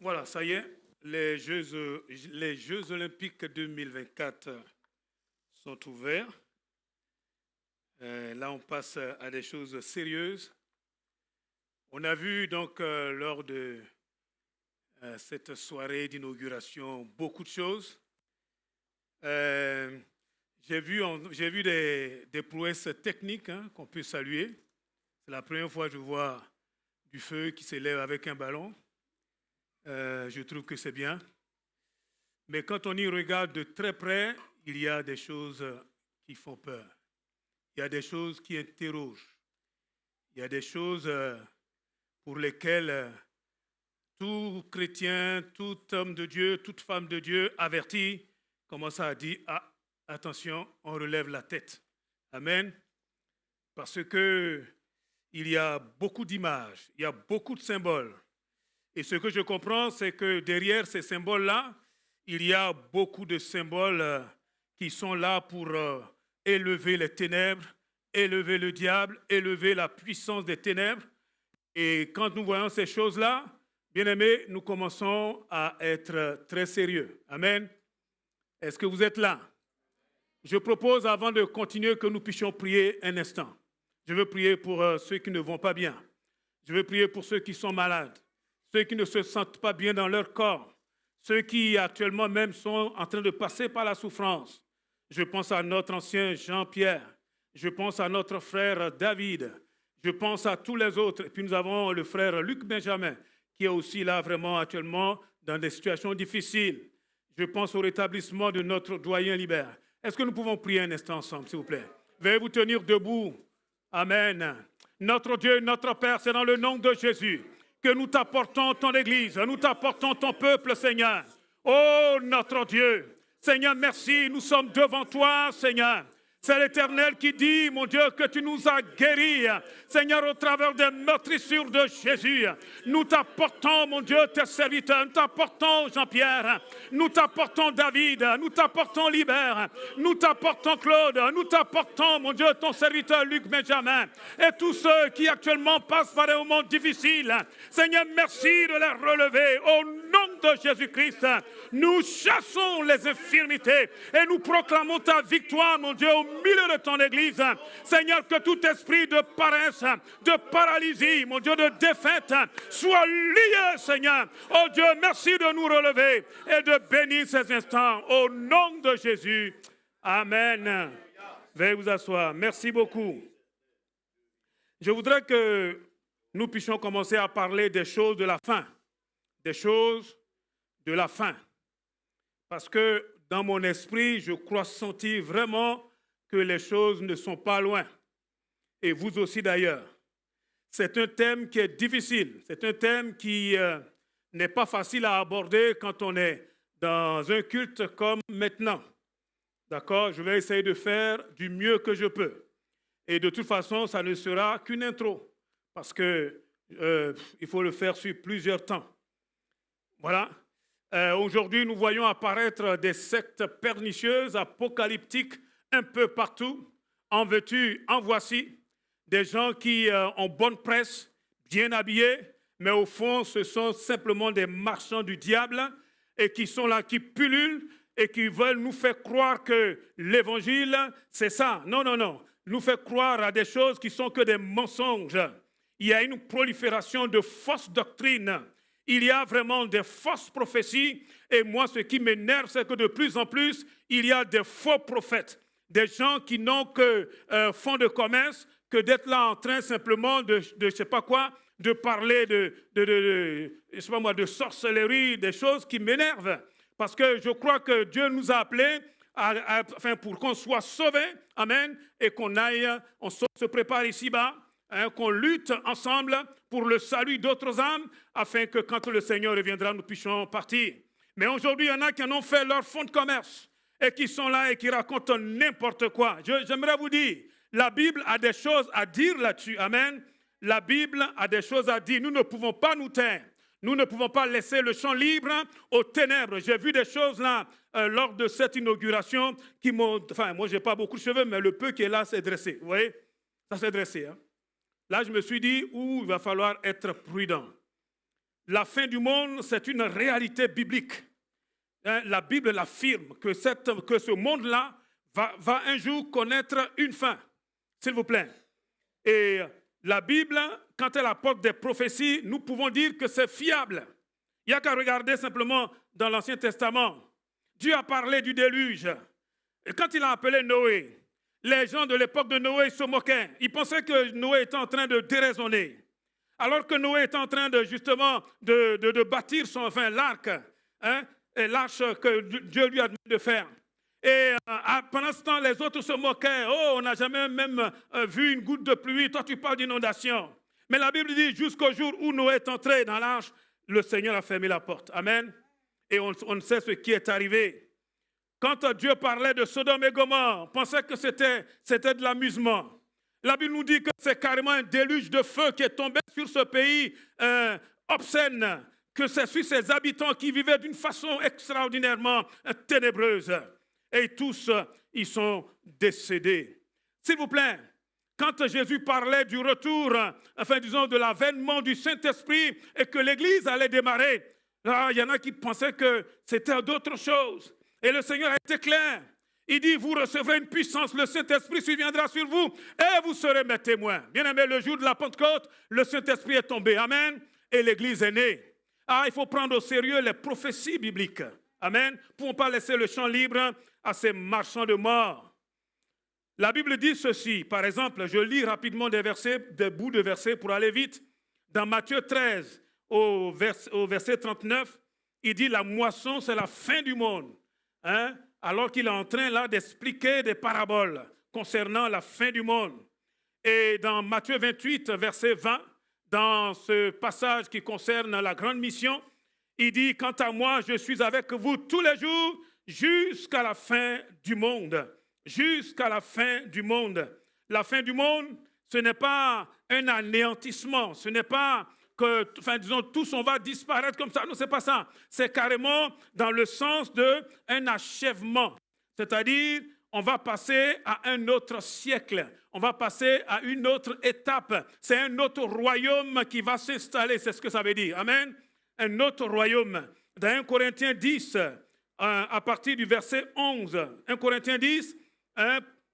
Voilà, ça y est, les Jeux olympiques 2024 sont ouverts. Là, on passe à des choses sérieuses. On a vu donc lors de cette soirée d'inauguration beaucoup de choses. J'ai vu des prouesses techniques qu'on peut saluer. C'est la première fois que je vois du feu qui s'élève avec un ballon. Je trouve que c'est bien. Mais quand on y regarde de très près, il y a des choses qui font peur. Il y a des choses qui interrogent. Il y a des choses pour lesquelles tout chrétien, tout homme de Dieu, toute femme de Dieu averti commence à dire « Ah, attention, on relève la tête. » Amen. Parce que il y a beaucoup d'images, il y a beaucoup de symboles. Et ce que je comprends, c'est que derrière ces symboles-là, il y a beaucoup de symboles qui sont là pour élever les ténèbres, élever le diable, élever la puissance des ténèbres. Et quand nous voyons ces choses-là, bien-aimés, nous commençons à être très sérieux. Amen. Est-ce que vous êtes là? Je propose, avant de continuer, que nous puissions prier un instant. Je veux prier pour ceux qui ne vont pas bien. Je veux prier pour ceux qui sont malades, ceux qui ne se sentent pas bien dans leur corps, ceux qui actuellement même sont en train de passer par la souffrance. Je pense à notre ancien Jean-Pierre, je pense à notre frère David, je pense à tous les autres. Et puis nous avons le frère Luc Benjamin, qui est aussi là vraiment actuellement dans des situations difficiles. Je pense au rétablissement de notre doyen Libert. Est-ce que nous pouvons prier un instant ensemble, s'il vous plaît? Veuillez vous tenir debout. Amen. Notre Dieu, notre Père, c'est dans le nom de Jésus que nous t'apportons ton Église, nous t'apportons ton peuple, Seigneur. Oh, notre Dieu, Seigneur, merci, nous sommes devant toi, Seigneur. C'est l'Éternel qui dit, mon Dieu, que tu nous as guéris, Seigneur, au travers des meurtrissures de Jésus. Nous t'apportons, mon Dieu, tes serviteurs, nous t'apportons Jean-Pierre, nous t'apportons David, nous t'apportons Libert, nous t'apportons Claude, nous t'apportons, mon Dieu, ton serviteur Luc Benjamin, et tous ceux qui actuellement passent par des moments difficiles. Seigneur, merci de les relever. Au nom de Jésus-Christ, nous chassons les infirmités et nous proclamons ta victoire, mon Dieu, au milieu de ton Église. Seigneur, que tout esprit de paresse, de paralysie, mon Dieu, de défaite, soit lié, Seigneur. Oh Dieu, merci de nous relever et de bénir ces instants. Au nom de Jésus. Amen. Veuillez vous asseoir. Merci beaucoup. Je voudrais que nous puissions commencer à parler des choses de la fin. Des choses de la fin. Parce que dans mon esprit, je crois sentir vraiment que les choses ne sont pas loin. Et vous aussi d'ailleurs. C'est un thème qui est difficile. C'est un thème qui n'est pas facile à aborder quand on est dans un culte comme maintenant. D'accord? Je vais essayer de faire du mieux que je peux. Et de toute façon, ça ne sera qu'une intro. Parce que il faut le faire sur plusieurs temps. Voilà. Aujourd'hui, nous voyons apparaître des sectes pernicieuses, apocalyptiques, un peu partout, en veux-tu, en voici, des gens qui ont bonne presse, bien habillés, mais au fond, ce sont simplement des marchands du diable et qui sont là, qui pullulent et qui veulent nous faire croire que l'évangile, c'est ça. Non, non, non. Nous faire croire à des choses qui sont que des mensonges. Il y a une prolifération de fausses doctrines. Il y a vraiment des fausses prophéties. Et moi, ce qui m'énerve, c'est que de plus en plus, il y a des faux prophètes. Des gens qui n'ont que fond de commerce, que d'être là en train simplement de je sais pas quoi, de parler je sais pas moi, de sorcellerie, des choses qui m'énervent. Parce que je crois que Dieu nous a appelés pour qu'on soit sauvés, amen, et qu'on aille, on se prépare ici-bas, qu'on lutte ensemble pour le salut d'autres âmes, afin que quand le Seigneur reviendra, nous puissions partir. Mais aujourd'hui, il y en a qui en ont fait leur fonds de commerce et qui sont là et qui racontent n'importe quoi. J'aimerais vous dire, la Bible a des choses à dire là-dessus. Amen. La Bible a des choses à dire. Nous ne pouvons pas nous taire. Nous ne pouvons pas laisser le champ libre aux ténèbres. J'ai vu des choses là lors de cette inauguration qui m'ont... Enfin, moi, je n'ai pas beaucoup de cheveux, mais le peu qui est là s'est dressé. Vous voyez? Ça s'est dressé. Hein? Là, je me suis dit, il va falloir être prudent. la fin du monde, c'est une réalité biblique. La Bible l'affirme, que ce monde-là va un jour connaître une fin, s'il vous plaît. Et la Bible, quand elle apporte des prophéties, nous pouvons dire que c'est fiable. Il n'y a qu'à regarder simplement dans l'Ancien Testament. Dieu a parlé du déluge. Et quand il a appelé Noé, les gens de l'époque de Noé se moquaient. Ils pensaient que Noé était en train de déraisonner. Alors que Noé est en train justement de bâtir l'arc, et l'arche que Dieu lui a demandé de faire. Et pendant ce temps, les autres se moquaient. Oh, on n'a jamais même vu une goutte de pluie. Toi, tu parles d'inondation. Mais la Bible dit, jusqu'au jour où Noé est entré dans l'arche, le Seigneur a fermé la porte. Amen. Et on sait ce qui est arrivé. Quand Dieu parlait de Sodome et Gomorrhe, on pensait que c'était de l'amusement. La Bible nous dit que c'est carrément un déluge de feu qui est tombé sur ce pays obscène, que c'est sur ses habitants qui vivaient d'une façon extraordinairement ténébreuse. Et tous, ils sont décédés. S'il vous plaît, quand Jésus parlait du retour, de l'avènement du Saint-Esprit et que l'Église allait démarrer, là, il y en a qui pensaient que c'était d'autres choses. Et le Seigneur a été clair. Il dit, vous recevrez une puissance, le Saint-Esprit surviendra sur vous et vous serez mes témoins. Bien aimé, le jour de la Pentecôte, le Saint-Esprit est tombé. Amen. Et l'Église est née. Il faut prendre au sérieux les prophéties bibliques. Amen. Nous ne pouvons pas laisser le champ libre à ces marchands de mort. La Bible dit ceci. Par exemple, je lis rapidement des bouts de versets pour aller vite. Dans Matthieu 13, au verset 39, il dit, la moisson, c'est la fin du monde. Alors qu'il est en train là d'expliquer des paraboles concernant la fin du monde. Et dans Matthieu 28, verset 20, dans ce passage qui concerne la grande mission, il dit, quant à moi, je suis avec vous tous les jours jusqu'à la fin du monde. Jusqu'à la fin du monde. La fin du monde, ce n'est pas un anéantissement, ce n'est pas que, tous on va disparaître comme ça. Non, ce n'est pas ça. C'est carrément dans le sens d'un achèvement. C'est-à-dire, on va passer à un autre siècle. On va passer à une autre étape. C'est un autre royaume qui va s'installer. C'est ce que ça veut dire. Amen. Un autre royaume. Dans 1 Corinthiens 10, à partir du verset 11, 1 Corinthiens 10,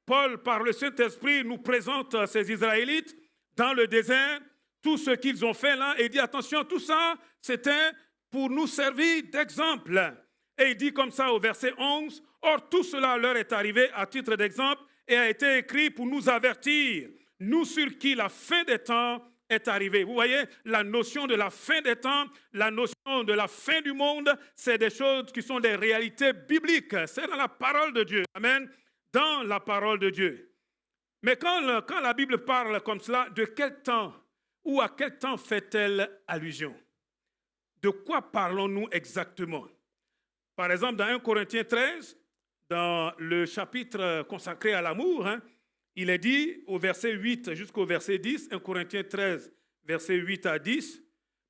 Paul, par le Saint-Esprit, nous présente ces Israélites dans le désert. Tout ce qu'ils ont fait là, et il dit, attention, tout ça, c'était pour nous servir d'exemple. Et il dit comme ça au verset 11, or tout cela leur est arrivé à titre d'exemple et a été écrit pour nous avertir, nous sur qui la fin des temps est arrivée. Vous voyez, la notion de la fin des temps, la notion de la fin du monde, c'est des choses qui sont des réalités bibliques. C'est dans la parole de Dieu. Amen. Dans la parole de Dieu. Mais quand la Bible parle comme cela, de quel temps ou à quel temps fait-elle allusion? De quoi parlons-nous exactement? Par exemple, dans 1 Corinthiens 13, dans le chapitre consacré à l'amour, il est dit au verset 8 jusqu'au verset 10, 1 Corinthiens 13, verset 8 à 10.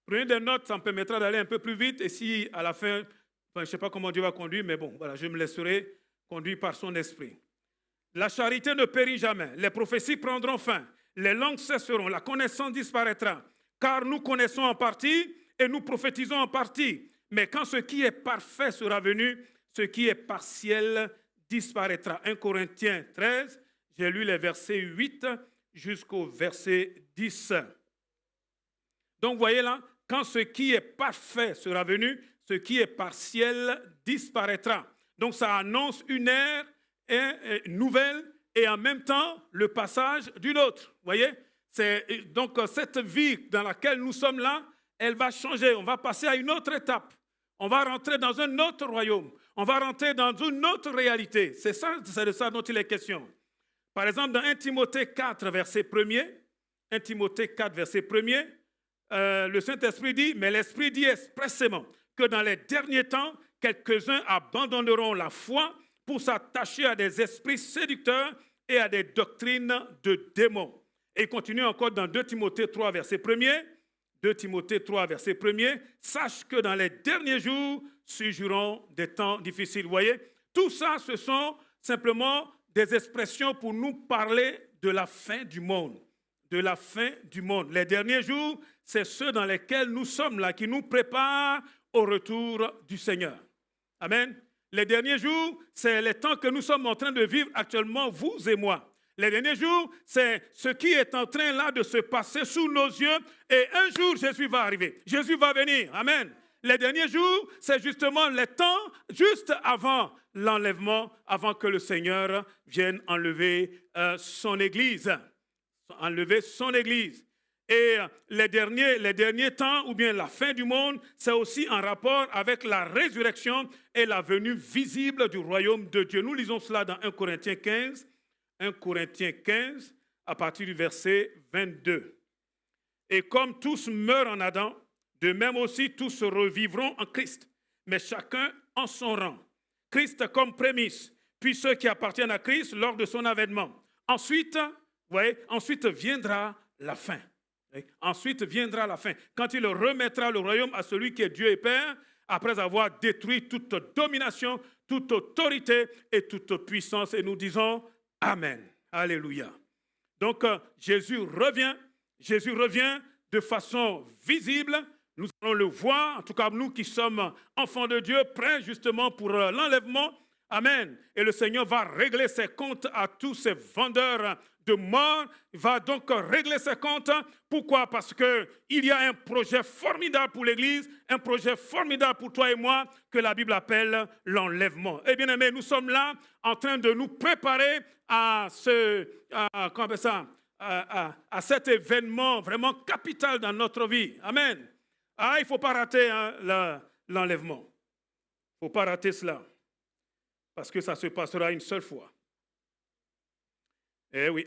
Prenez des notes, ça me permettra d'aller un peu plus vite. Et si à la fin, je ne sais pas comment Dieu va conduire, mais bon, voilà, je me laisserai conduire par son esprit. La charité ne périt jamais, les prophéties prendront fin, les langues cesseront, la connaissance disparaîtra, car nous connaissons en partie et nous prophétisons en partie. Mais quand ce qui est parfait sera venu, ce qui est partiel disparaîtra. 1 Corinthiens 13, j'ai lu les versets 8 jusqu'au verset 10. Donc, voyez là, quand ce qui est parfait sera venu, ce qui est partiel disparaîtra. Donc, ça annonce une ère nouvelle et en même temps le passage d'une autre. Voyez, donc cette vie dans laquelle nous sommes là, elle va changer. On va passer à une autre étape. On va rentrer dans un autre royaume. On va rentrer dans une autre réalité. C'est de ça dont il est question. Par exemple, dans 1 Timothée 4, verset 1er, 1 Timothée 4, verset 1er, le Saint-Esprit dit, mais l'Esprit dit expressément que dans les derniers temps, quelques-uns abandonneront la foi pour s'attacher à des esprits séducteurs et à des doctrines de démons. Et il continue encore dans 2 Timothée 3, verset 1er. 2 Timothée 3, verset 1er. Sache que dans les derniers jours surgiront des temps difficiles. Vous voyez, tout ça, ce sont simplement des expressions pour nous parler de la fin du monde. De la fin du monde. Les derniers jours, c'est ceux dans lesquels nous sommes là, qui nous préparent au retour du Seigneur. Amen. Les derniers jours, c'est les temps que nous sommes en train de vivre actuellement, vous et moi. Les derniers jours, c'est ce qui est en train là de se passer sous nos yeux. Et un jour, Jésus va arriver. Jésus va venir. Amen. Les derniers jours, c'est justement les temps juste avant l'enlèvement, avant que le Seigneur vienne enlever son Église. Enlever son Église. Et les derniers temps, ou bien la fin du monde, c'est aussi en rapport avec la résurrection et la venue visible du royaume de Dieu. Nous lisons cela dans 1 Corinthiens 15, 1 Corinthiens 15, à partir du verset 22. Et comme tous meurent en Adam, de même aussi tous revivront en Christ, mais chacun en son rang. Christ comme prémisse, puis ceux qui appartiennent à Christ lors de son avènement. Ensuite viendra la fin. Ensuite viendra la fin, quand il remettra le royaume à celui qui est Dieu et Père, après avoir détruit toute domination, toute autorité et toute puissance. Et nous disons Amen. Alléluia. Donc Jésus revient de façon visible. Nous allons le voir, en tout cas nous qui sommes enfants de Dieu, prêts justement pour l'enlèvement. Amen. Et le Seigneur va régler ses comptes à tous ces vendeurs de mort. Il va donc régler ses comptes. Pourquoi? Parce qu'il y a un projet formidable pour l'Église, un projet formidable pour toi et moi, que la Bible appelle l'enlèvement. Eh bien aimés, nous sommes là en train de nous préparer à cet événement vraiment capital dans notre vie. Amen. Il ne faut pas rater l'enlèvement. Il ne faut pas rater cela. Parce que ça se passera une seule fois. Eh oui.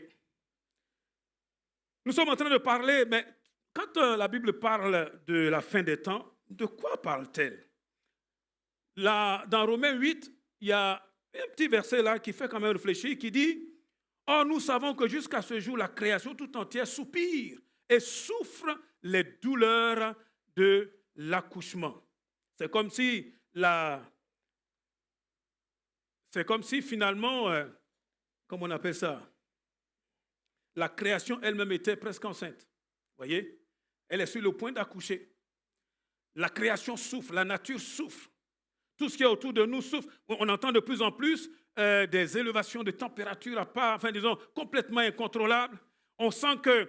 Nous sommes en train de parler, mais quand la Bible parle de la fin des temps, de quoi parle-t-elle? Là, dans Romains 8, il y a un petit verset là qui fait quand même réfléchir, qui dit « Or, nous savons que jusqu'à ce jour, la création tout entière soupire et souffre les douleurs de l'accouchement. » C'est comme si finalement, comment on appelle ça? La création elle-même était presque enceinte. Vous voyez? Elle est sur le point d'accoucher. La création souffre, la nature souffre. Tout ce qui est autour de nous souffre. On entend de plus en plus des élévations de température complètement incontrôlables. On sent que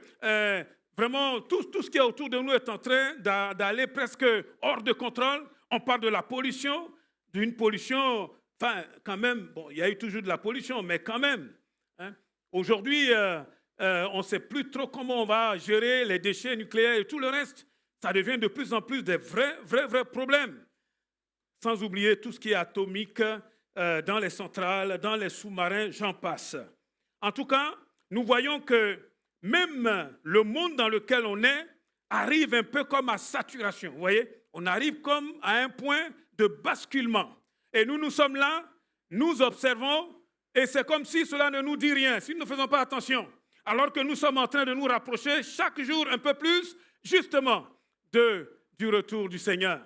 vraiment tout ce qui est autour de nous est en train d'aller presque hors de contrôle. On parle de la pollution, d'une pollution. Enfin, quand même, bon, il y a eu toujours de la pollution, mais quand même. Aujourd'hui, on ne sait plus trop comment on va gérer les déchets nucléaires et tout le reste. Ça devient de plus en plus des vrais problèmes. Sans oublier tout ce qui est atomique dans les centrales, dans les sous-marins, j'en passe. En tout cas, nous voyons que même le monde dans lequel on est arrive un peu comme à saturation. Vous voyez, on arrive comme à un point de basculement. Et nous sommes là, nous observons, et c'est comme si cela ne nous dit rien, si nous ne faisons pas attention. Alors que nous sommes en train de nous rapprocher chaque jour un peu plus, justement, du retour du Seigneur.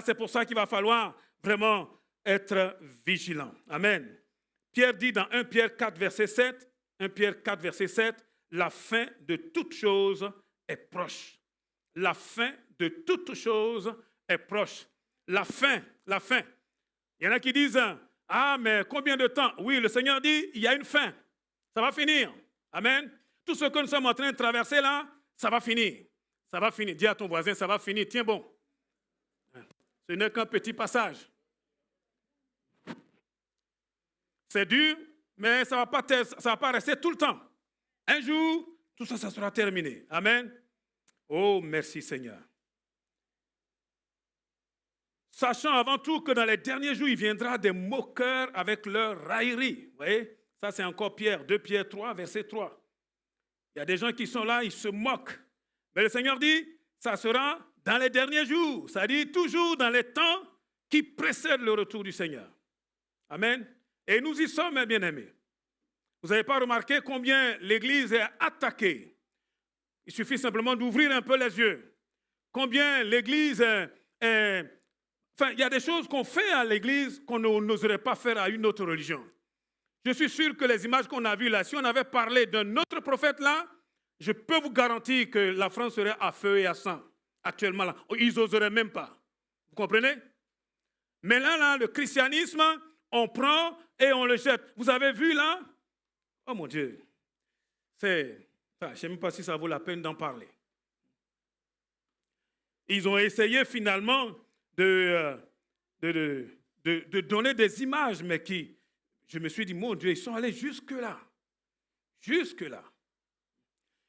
C'est pour ça qu'il va falloir vraiment être vigilant. Amen. Pierre dit dans 1 Pierre 4, verset 7, 1 Pierre 4, verset 7, la fin de toute chose est proche. La fin de toute chose est proche. La fin. Il y en a qui disent, mais combien de temps? Oui, le Seigneur dit, il y a une fin. Ça va finir. Amen. Tout ce que nous sommes en train de traverser là, ça va finir. Ça va finir. Dis à ton voisin, ça va finir. Tiens bon. Ce n'est qu'un petit passage. C'est dur, mais ça ne va pas rester tout le temps. Un jour, tout ça, ça sera terminé. Amen. Oh, merci Seigneur. Sachant avant tout que dans les derniers jours, il viendra des moqueurs avec leur raillerie. Vous voyez, ça c'est encore Pierre, 2 Pierre 3, verset 3. Il y a des gens qui sont là, ils se moquent. Mais le Seigneur dit, ça sera dans les derniers jours. Ça dit toujours dans les temps qui précèdent le retour du Seigneur. Amen. Et nous y sommes, bien-aimés. Vous n'avez pas remarqué combien l'Église est attaquée. Il suffit simplement d'ouvrir un peu les yeux. Combien l'Église est... Enfin, il y a des choses qu'on fait à l'Église qu'on n'oserait pas faire à une autre religion. Je suis sûr que les images qu'on a vues là, si on avait parlé d'un autre prophète là, je peux vous garantir que la France serait à feu et à sang. Actuellement, là, ils n'oseraient même pas. Vous comprenez? Mais là, le christianisme, on prend et on le jette. Vous avez vu là? Oh mon Dieu. Je ne sais même pas si ça vaut la peine d'en parler. Ils ont essayé finalement de donner des images, mais je me suis dit, mon Dieu, ils sont allés jusque-là. Jusque-là.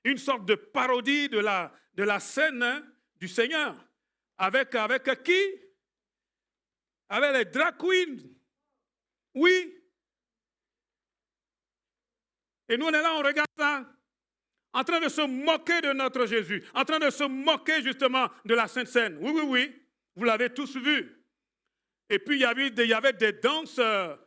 Une sorte de parodie de la scène du Seigneur. Avec qui? Avec les drag queens. Oui. Et nous, on est là, on regarde ça, en train de se moquer de notre Jésus, en train de se moquer justement de la Sainte Seine. Oui, oui, oui, vous l'avez tous vu. Et puis, il y avait des danses,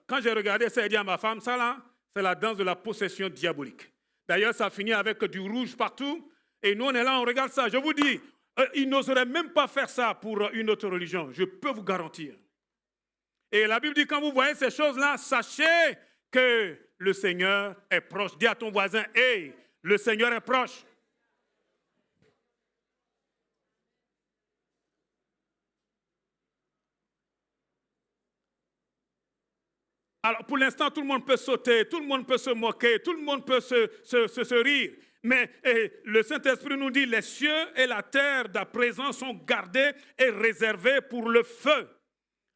quand j'ai regardé ça, j'ai dit à ma femme, ça là, c'est la danse de la possession diabolique. D'ailleurs, ça finit avec du rouge partout. Et nous, on est là, on regarde ça. Je vous dis, ils n'oseraient même pas faire ça pour une autre religion. Je peux vous garantir. Et la Bible dit, quand vous voyez ces choses-là, sachez que le Seigneur est proche. Dis à ton voisin, hey, le Seigneur est proche. Alors, pour l'instant, tout le monde peut sauter, tout le monde peut se moquer, tout le monde peut se rire. Mais le Saint-Esprit nous dit, les cieux et la terre d'à présent sont gardés et réservés pour le feu.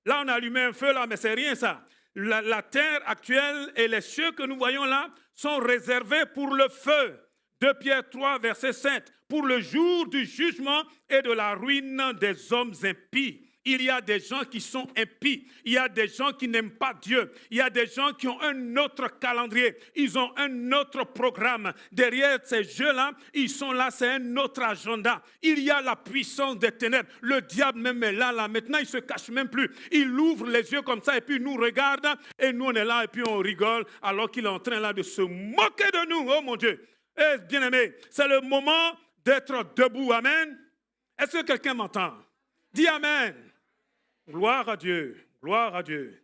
Là, on a allumé un feu, là, mais c'est rien ça. La terre actuelle et les cieux que nous voyons là sont réservés pour le feu. 2 Pierre 3, verset 7. Pour le jour du jugement et de la ruine des hommes impies. Il y a des gens qui sont impies. Il y a des gens qui n'aiment pas Dieu. Il y a des gens qui ont un autre calendrier. Ils ont un autre programme. Derrière ces jeux-là, ils sont là, c'est un autre agenda. Il y a la puissance des ténèbres. Le diable même est là. Maintenant, il ne se cache même plus. Il ouvre les yeux comme ça et puis il nous regarde. Et nous, on est là et puis on rigole alors qu'il est en train là de se moquer de nous. Oh mon Dieu. Eh, bien-aimé, c'est le moment d'être debout. Amen. Est-ce que quelqu'un m'entend? Dis Amen. Gloire à Dieu, gloire à Dieu.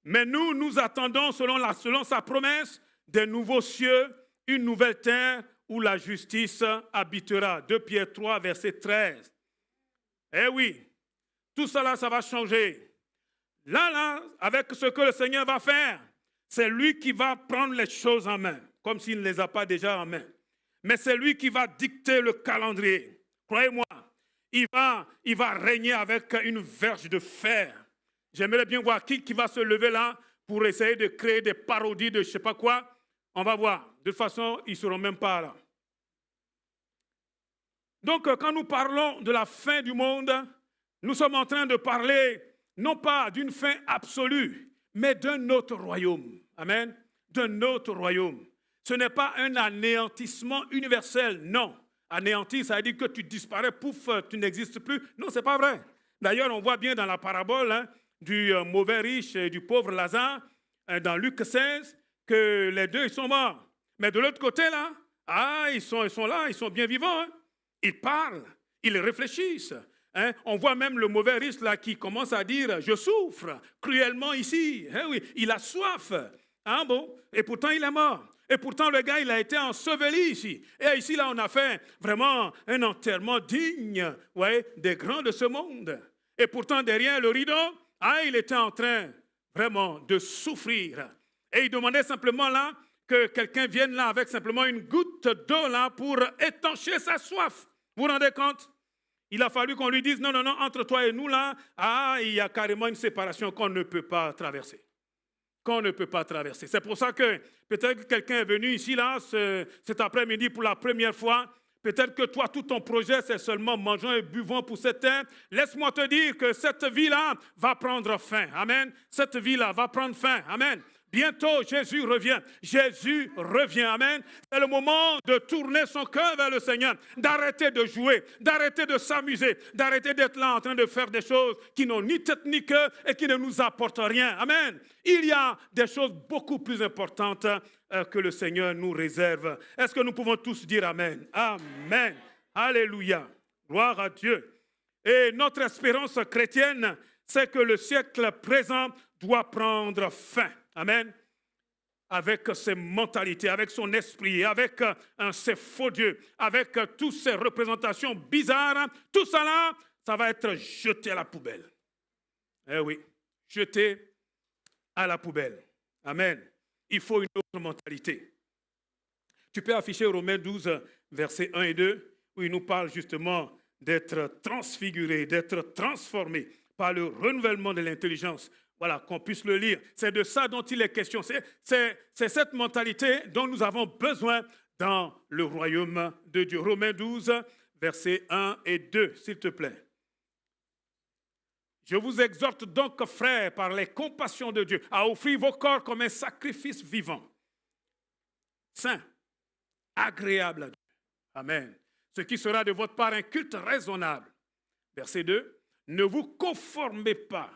Mais nous attendons, selon sa promesse, des nouveaux cieux, une nouvelle terre où la justice habitera. 2 Pierre 3, verset 13. Eh oui, tout cela, ça va changer. Là, avec ce que le Seigneur va faire, c'est lui qui va prendre les choses en main, comme s'il ne les a pas déjà en main. Mais c'est lui qui va dicter le calendrier. Croyez-moi. Il va régner avec une verge de fer. J'aimerais bien voir qui va se lever là pour essayer de créer des parodies de je ne sais pas quoi. On va voir. De toute façon, ils ne seront même pas là. Donc, quand nous parlons de la fin du monde, nous sommes en train de parler non pas d'une fin absolue, mais d'un autre royaume. Amen. D'un autre royaume. Ce n'est pas un anéantissement universel, non. Anéantir, ça veut dire que tu disparais, pouf, tu n'existes plus. Non, ce n'est pas vrai. D'ailleurs, on voit bien dans la parabole du mauvais riche et du pauvre Lazare, dans Luc 16, que les deux, ils sont morts. Mais de l'autre côté, là, ils sont là, ils sont bien vivants. Ils parlent, ils réfléchissent. On voit même le mauvais riche là, qui commence à dire « Je souffre cruellement ici. » Oui, il a soif. Bon, et pourtant, il est mort. Et pourtant, le gars, il a été enseveli ici. Et ici, là, on a fait vraiment un enterrement digne, des grands de ce monde. Et pourtant, derrière le rideau, il était en train vraiment de souffrir. Et il demandait simplement là que quelqu'un vienne là avec simplement une goutte d'eau là pour étancher sa soif. Vous vous rendez compte? Il a fallu qu'on lui dise, non, entre toi et nous là, il y a carrément une séparation qu'on ne peut pas traverser. C'est pour ça que peut-être que quelqu'un est venu ici, là, cet après-midi pour la première fois. Peut-être que toi, tout ton projet, c'est seulement mangeant et buvant pour cette terre. Laisse-moi te dire que cette vie-là va prendre fin. Amen. Cette vie-là va prendre fin. Amen. Bientôt, Jésus revient. Jésus revient. Amen. C'est le moment de tourner son cœur vers le Seigneur, d'arrêter de jouer, d'arrêter de s'amuser, d'arrêter d'être là en train de faire des choses qui n'ont ni tête ni cœur et qui ne nous apportent rien. Amen. Il y a des choses beaucoup plus importantes que le Seigneur nous réserve. Est-ce que nous pouvons tous dire Amen? Amen. Alléluia. Gloire à Dieu. Et notre espérance chrétienne, c'est que le siècle présent doit prendre fin. Amen. avec ses mentalités, avec son esprit, avec ses faux dieux, avec toutes ces représentations bizarres, tout ça là, ça va être jeté à la poubelle. Eh oui, jeté à la poubelle. Amen. Il faut une autre mentalité. Tu peux afficher Romains 12, versets 1 et 2, où il nous parle justement d'être transfiguré, d'être transformé par le renouvellement de l'intelligence. Voilà, qu'on puisse le lire. C'est de ça dont il est question. C'est cette mentalité dont nous avons besoin dans le royaume de Dieu. Romains 12, versets 1 et 2, s'il te plaît. Je vous exhorte donc, frères, par les compassions de Dieu, à offrir vos corps comme un sacrifice vivant, saint, agréable à Dieu. Amen. Ce qui sera de votre part un culte raisonnable. Verset 2. Ne vous conformez pas.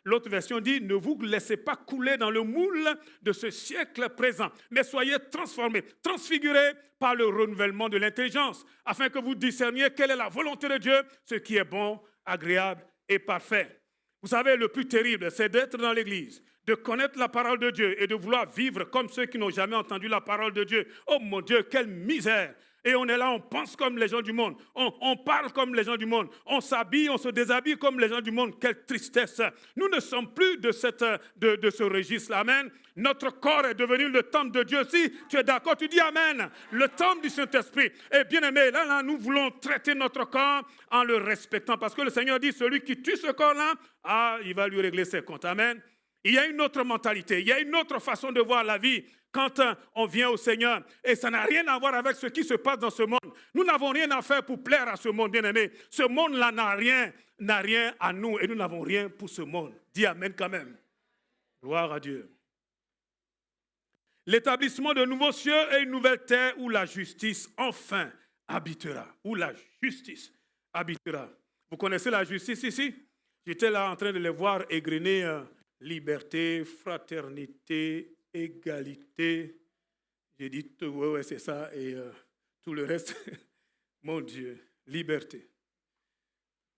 L'autre version dit, ne vous laissez pas couler dans le moule de ce siècle présent, mais soyez transformés, transfigurés par le renouvellement de l'intelligence, afin que vous discerniez quelle est la volonté de Dieu, ce qui est bon, agréable et parfait. Vous savez, le plus terrible, c'est d'être dans l'église, de connaître la parole de Dieu et de vouloir vivre comme ceux qui n'ont jamais entendu la parole de Dieu. Oh mon Dieu, quelle misère! Et on est là, on pense comme les gens du monde, on parle comme les gens du monde, on s'habille, on se déshabille comme les gens du monde. Quelle tristesse! Nous ne sommes plus de ce registre-là. Amen. Notre corps est devenu le temple de Dieu. Si tu es d'accord, tu dis Amen. Le temple du Saint-Esprit. Et bien aimé, là, nous voulons traiter notre corps en le respectant. Parce que le Seigneur dit, celui qui tue ce corps-là, il va lui régler ses comptes. Amen. Il y a une autre mentalité, il y a une autre façon de voir la vie quand on vient au Seigneur. Et ça n'a rien à voir avec ce qui se passe dans ce monde. Nous n'avons rien à faire pour plaire à ce monde, bien-aimé. Ce monde-là n'a rien à nous et nous n'avons rien pour ce monde. Dis Amen quand même. Gloire à Dieu. L'établissement de nouveaux cieux et une nouvelle terre où la justice enfin habitera. Où la justice habitera. Vous connaissez la justice ici? J'étais là en train de les voir égrener liberté, fraternité, égalité. J'ai dit, ouais, c'est ça. Et tout le reste, mon Dieu, liberté.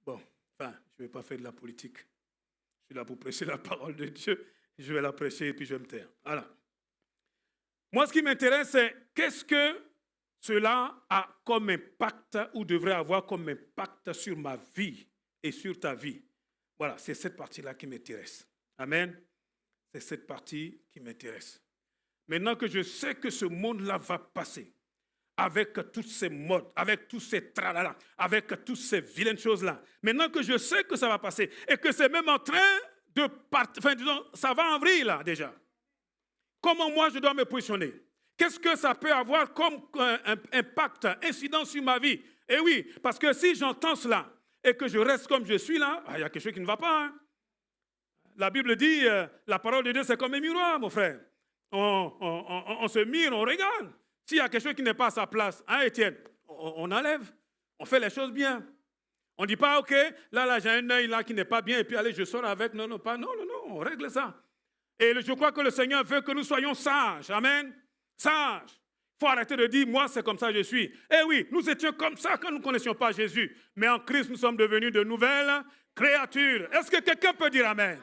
Bon, enfin, je ne vais pas faire de la politique. Je suis là pour prêcher la parole de Dieu. Je vais la prêcher et puis je vais me taire. Voilà. Moi, ce qui m'intéresse, c'est qu'est-ce que cela a comme impact ou devrait avoir comme impact sur ma vie et sur ta vie. Voilà, c'est cette partie-là qui m'intéresse. Amen. C'est cette partie qui m'intéresse. Maintenant que je sais que ce monde-là va passer, avec toutes ces modes, avec tous ces tralala, avec toutes ces vilaines choses-là, maintenant que je sais que ça va passer et que c'est même en train de partir, enfin disons, ça va en vrille là déjà. Comment moi je dois me positionner? Qu'est-ce que ça peut avoir comme impact, incidence sur ma vie? Eh oui, parce que si j'entends cela et que je reste comme je suis là, il y a quelque chose qui ne va pas. Hein? La Bible dit, la parole de Dieu, c'est comme un miroir, mon frère. On se mire, on regarde. S'il y a quelque chose qui n'est pas à sa place, hein, Étienne, on enlève. On fait les choses bien. On ne dit pas, OK, là, j'ai un œil là qui n'est pas bien, et puis allez, je sors avec. Non, on règle ça. Et je crois que le Seigneur veut que nous soyons sages. Amen. Sages. Il faut arrêter de dire, moi, c'est comme ça que je suis. Eh oui, nous étions comme ça quand nous ne connaissions pas Jésus. Mais en Christ, nous sommes devenus de nouvelles créatures. Est-ce que quelqu'un peut dire Amen?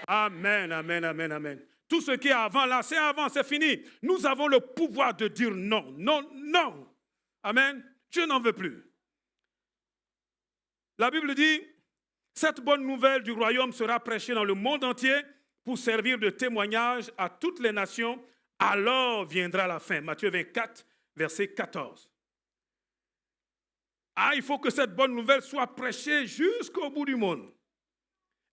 Amen, amen, amen, amen. Tout ce qui est avant là, c'est avant, c'est fini. Nous avons le pouvoir de dire non, non, non. Amen. Dieu n'en veut plus. La Bible dit, cette bonne nouvelle du royaume sera prêchée dans le monde entier pour servir de témoignage à toutes les nations. Alors viendra la fin. Matthieu 24, verset 14. Il faut que cette bonne nouvelle soit prêchée jusqu'au bout du monde.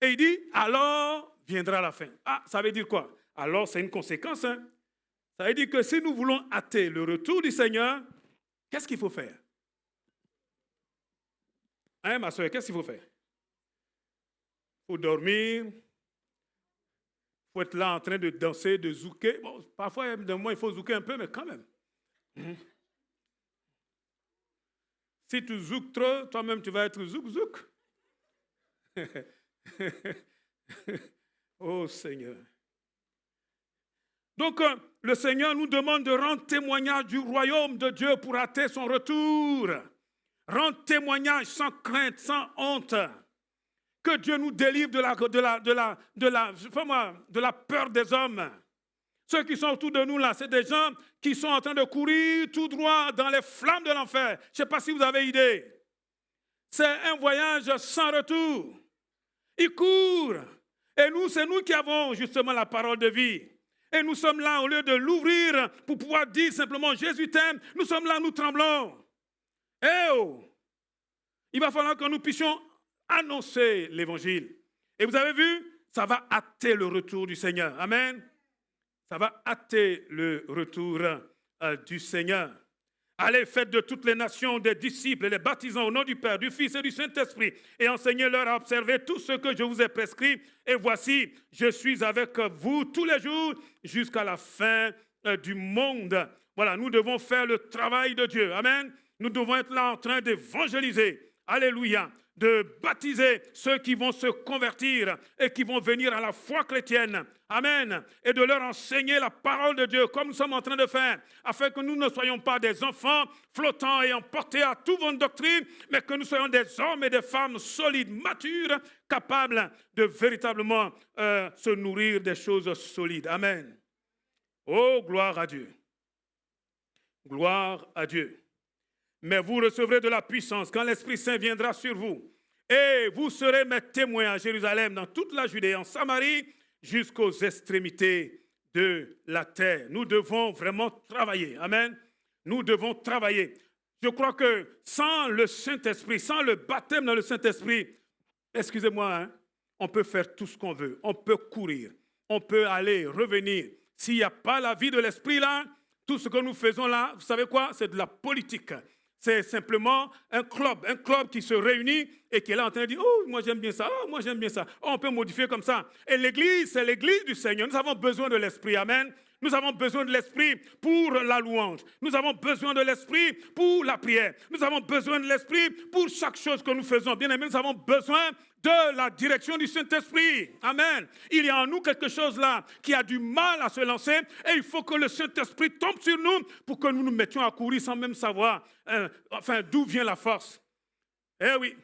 Et il dit, alors viendra la fin. Ça veut dire quoi? Alors, c'est une conséquence. Hein? Ça veut dire que si nous voulons hâter le retour du Seigneur, qu'est-ce qu'il faut faire? Hein, ma soeur, qu'est-ce qu'il faut faire? Il faut dormir. Il faut être là en train de danser, de zouker. Bon, parfois, il faut zouker un peu, mais quand même. Si tu zoukes trop, toi-même, tu vas être zouk-zouk. Oh Seigneur. Donc, le Seigneur nous demande de rendre témoignage du royaume de Dieu pour hâter son retour. Rendre témoignage sans crainte, sans honte. Que Dieu nous délivre de la peur des hommes. Ceux qui sont autour de nous là, c'est des gens qui sont en train de courir tout droit dans les flammes de l'enfer. Je ne sais pas si vous avez idée. C'est un voyage sans retour. Ils courent. Et nous, c'est nous qui avons justement la parole de vie. Et nous sommes là, au lieu de l'ouvrir pour pouvoir dire simplement Jésus t'aime, nous sommes là, nous tremblons. Eh oh! Il va falloir que nous puissions annoncer l'évangile. Et vous avez vu, ça va hâter le retour du Seigneur. Amen. Ça va hâter le retour du Seigneur. Allez, faites de toutes les nations des disciples et les baptisants au nom du Père, du Fils et du Saint-Esprit et enseignez-leur à observer tout ce que je vous ai prescrit. Et voici, je suis avec vous tous les jours jusqu'à la fin du monde. Voilà, nous devons faire le travail de Dieu. Amen. Nous devons être là en train d'évangéliser. Alléluia. De baptiser ceux qui vont se convertir et qui vont venir à la foi chrétienne. Amen. Et de leur enseigner la parole de Dieu comme nous sommes en train de faire, afin que nous ne soyons pas des enfants flottants et emportés à toute bonne doctrine, mais que nous soyons des hommes et des femmes solides, matures, capables de véritablement se nourrir des choses solides. Amen. Oh, gloire à Dieu. Gloire à Dieu. Mais vous recevrez de la puissance quand l'Esprit Saint viendra sur vous. Et vous serez mes témoins à Jérusalem, dans toute la Judée, en Samarie, jusqu'aux extrémités de la terre. Nous devons vraiment travailler. Amen. Nous devons travailler. Je crois que sans le Saint-Esprit, sans le baptême dans le Saint-Esprit, excusez-moi, hein, on peut faire tout ce qu'on veut. On peut courir. On peut aller, revenir. S'il n'y a pas la vie de l'Esprit là, tout ce que nous faisons là, vous savez quoi? C'est de la politique. C'est simplement un club qui se réunit et qui est là en train de dire « Oh, moi j'aime bien ça, oh, moi j'aime bien ça. Oh, on peut modifier comme ça. » Et l'Église, c'est l'Église du Seigneur. Nous avons besoin de l'Esprit. Amen. Nous avons besoin de l'Esprit pour la louange. Nous avons besoin de l'Esprit pour la prière. Nous avons besoin de l'Esprit pour chaque chose que nous faisons. Bien aimé, nous avons besoin de la direction du Saint-Esprit. Amen. Il y a en nous quelque chose là qui a du mal à se lancer et il faut que le Saint-Esprit tombe sur nous pour que nous nous mettions à courir sans même savoir d'où vient la force. Eh oui,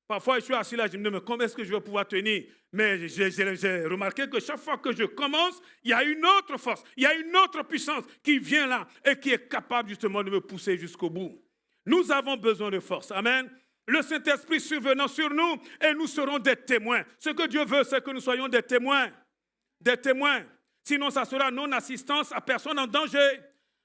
parfois je suis assis là, je me dis mais comment est-ce que je vais pouvoir tenir? Mais j'ai remarqué que chaque fois que je commence, il y a une autre force, il y a une autre puissance qui vient là et qui est capable justement de me pousser jusqu'au bout. Nous avons besoin de force. Amen. Le Saint-Esprit survenant sur nous et nous serons des témoins. Ce que Dieu veut, c'est que nous soyons des témoins. Des témoins. Sinon, ça sera non-assistance à personne en danger.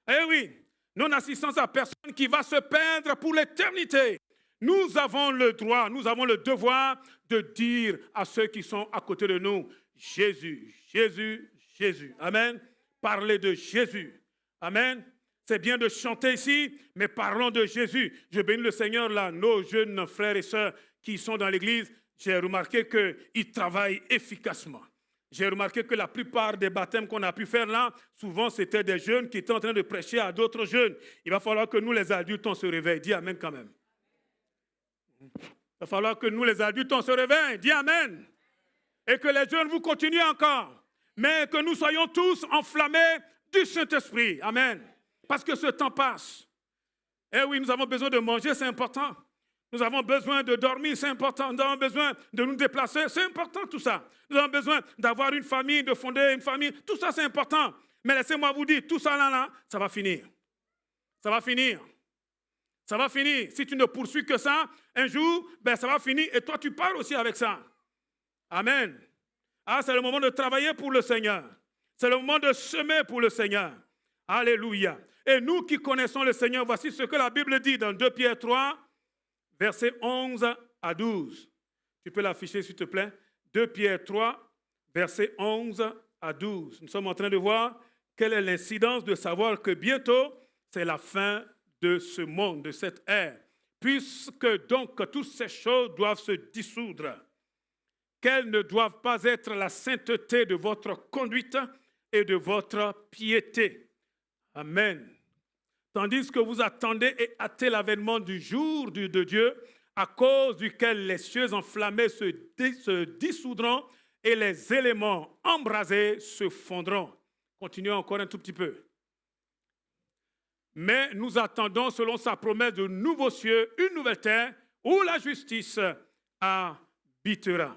Eh oui, non-assistance à personne qui va se perdre pour l'éternité. Nous avons le droit, nous avons le devoir de dire à ceux qui sont à côté de nous, Jésus, Jésus, Jésus. Amen. Parlez de Jésus. Amen. C'est bien de chanter ici, mais parlons de Jésus. Je bénis le Seigneur là, nos jeunes frères et sœurs qui sont dans l'église. J'ai remarqué qu'ils travaillent efficacement. J'ai remarqué que la plupart des baptêmes qu'on a pu faire là, souvent c'était des jeunes qui étaient en train de prêcher à d'autres jeunes. Il va falloir que nous les adultes, on se réveille. Dis Amen quand même. Il va falloir que nous les adultes, on se réveille. Dis Amen. Et que les jeunes, vous continuez encore. Mais que nous soyons tous enflammés du Saint-Esprit. Amen. Parce que ce temps passe. Eh oui, nous avons besoin de manger, c'est important. Nous avons besoin de dormir, c'est important. Nous avons besoin de nous déplacer, c'est important tout ça. Nous avons besoin d'avoir une famille, de fonder une famille. Tout ça, c'est important. Mais laissez-moi vous dire, tout ça là, ça va finir. Ça va finir. Ça va finir. Si tu ne poursuis que ça, un jour, ça va finir. Et toi, tu pars aussi avec ça. Amen. Ah, c'est le moment de travailler pour le Seigneur. C'est le moment de semer pour le Seigneur. Alléluia. Et nous qui connaissons le Seigneur, voici ce que la Bible dit dans 2 Pierre 3, versets 11 à 12. Tu peux l'afficher, s'il te plaît. 2 Pierre 3, versets 11 à 12. Nous sommes en train de voir quelle est l'incidence de savoir que bientôt, c'est la fin de ce monde, de cette ère. Puisque donc toutes ces choses doivent se dissoudre, qu'elles ne doivent pas être la sainteté de votre conduite et de votre piété. Amen. Tandis que vous attendez et hâtez l'avènement du jour de Dieu, à cause duquel les cieux enflammés se dissoudront et les éléments embrasés se fondront. Continuons encore un tout petit peu. Mais nous attendons, selon sa promesse, de nouveaux cieux, une nouvelle terre, où la justice habitera.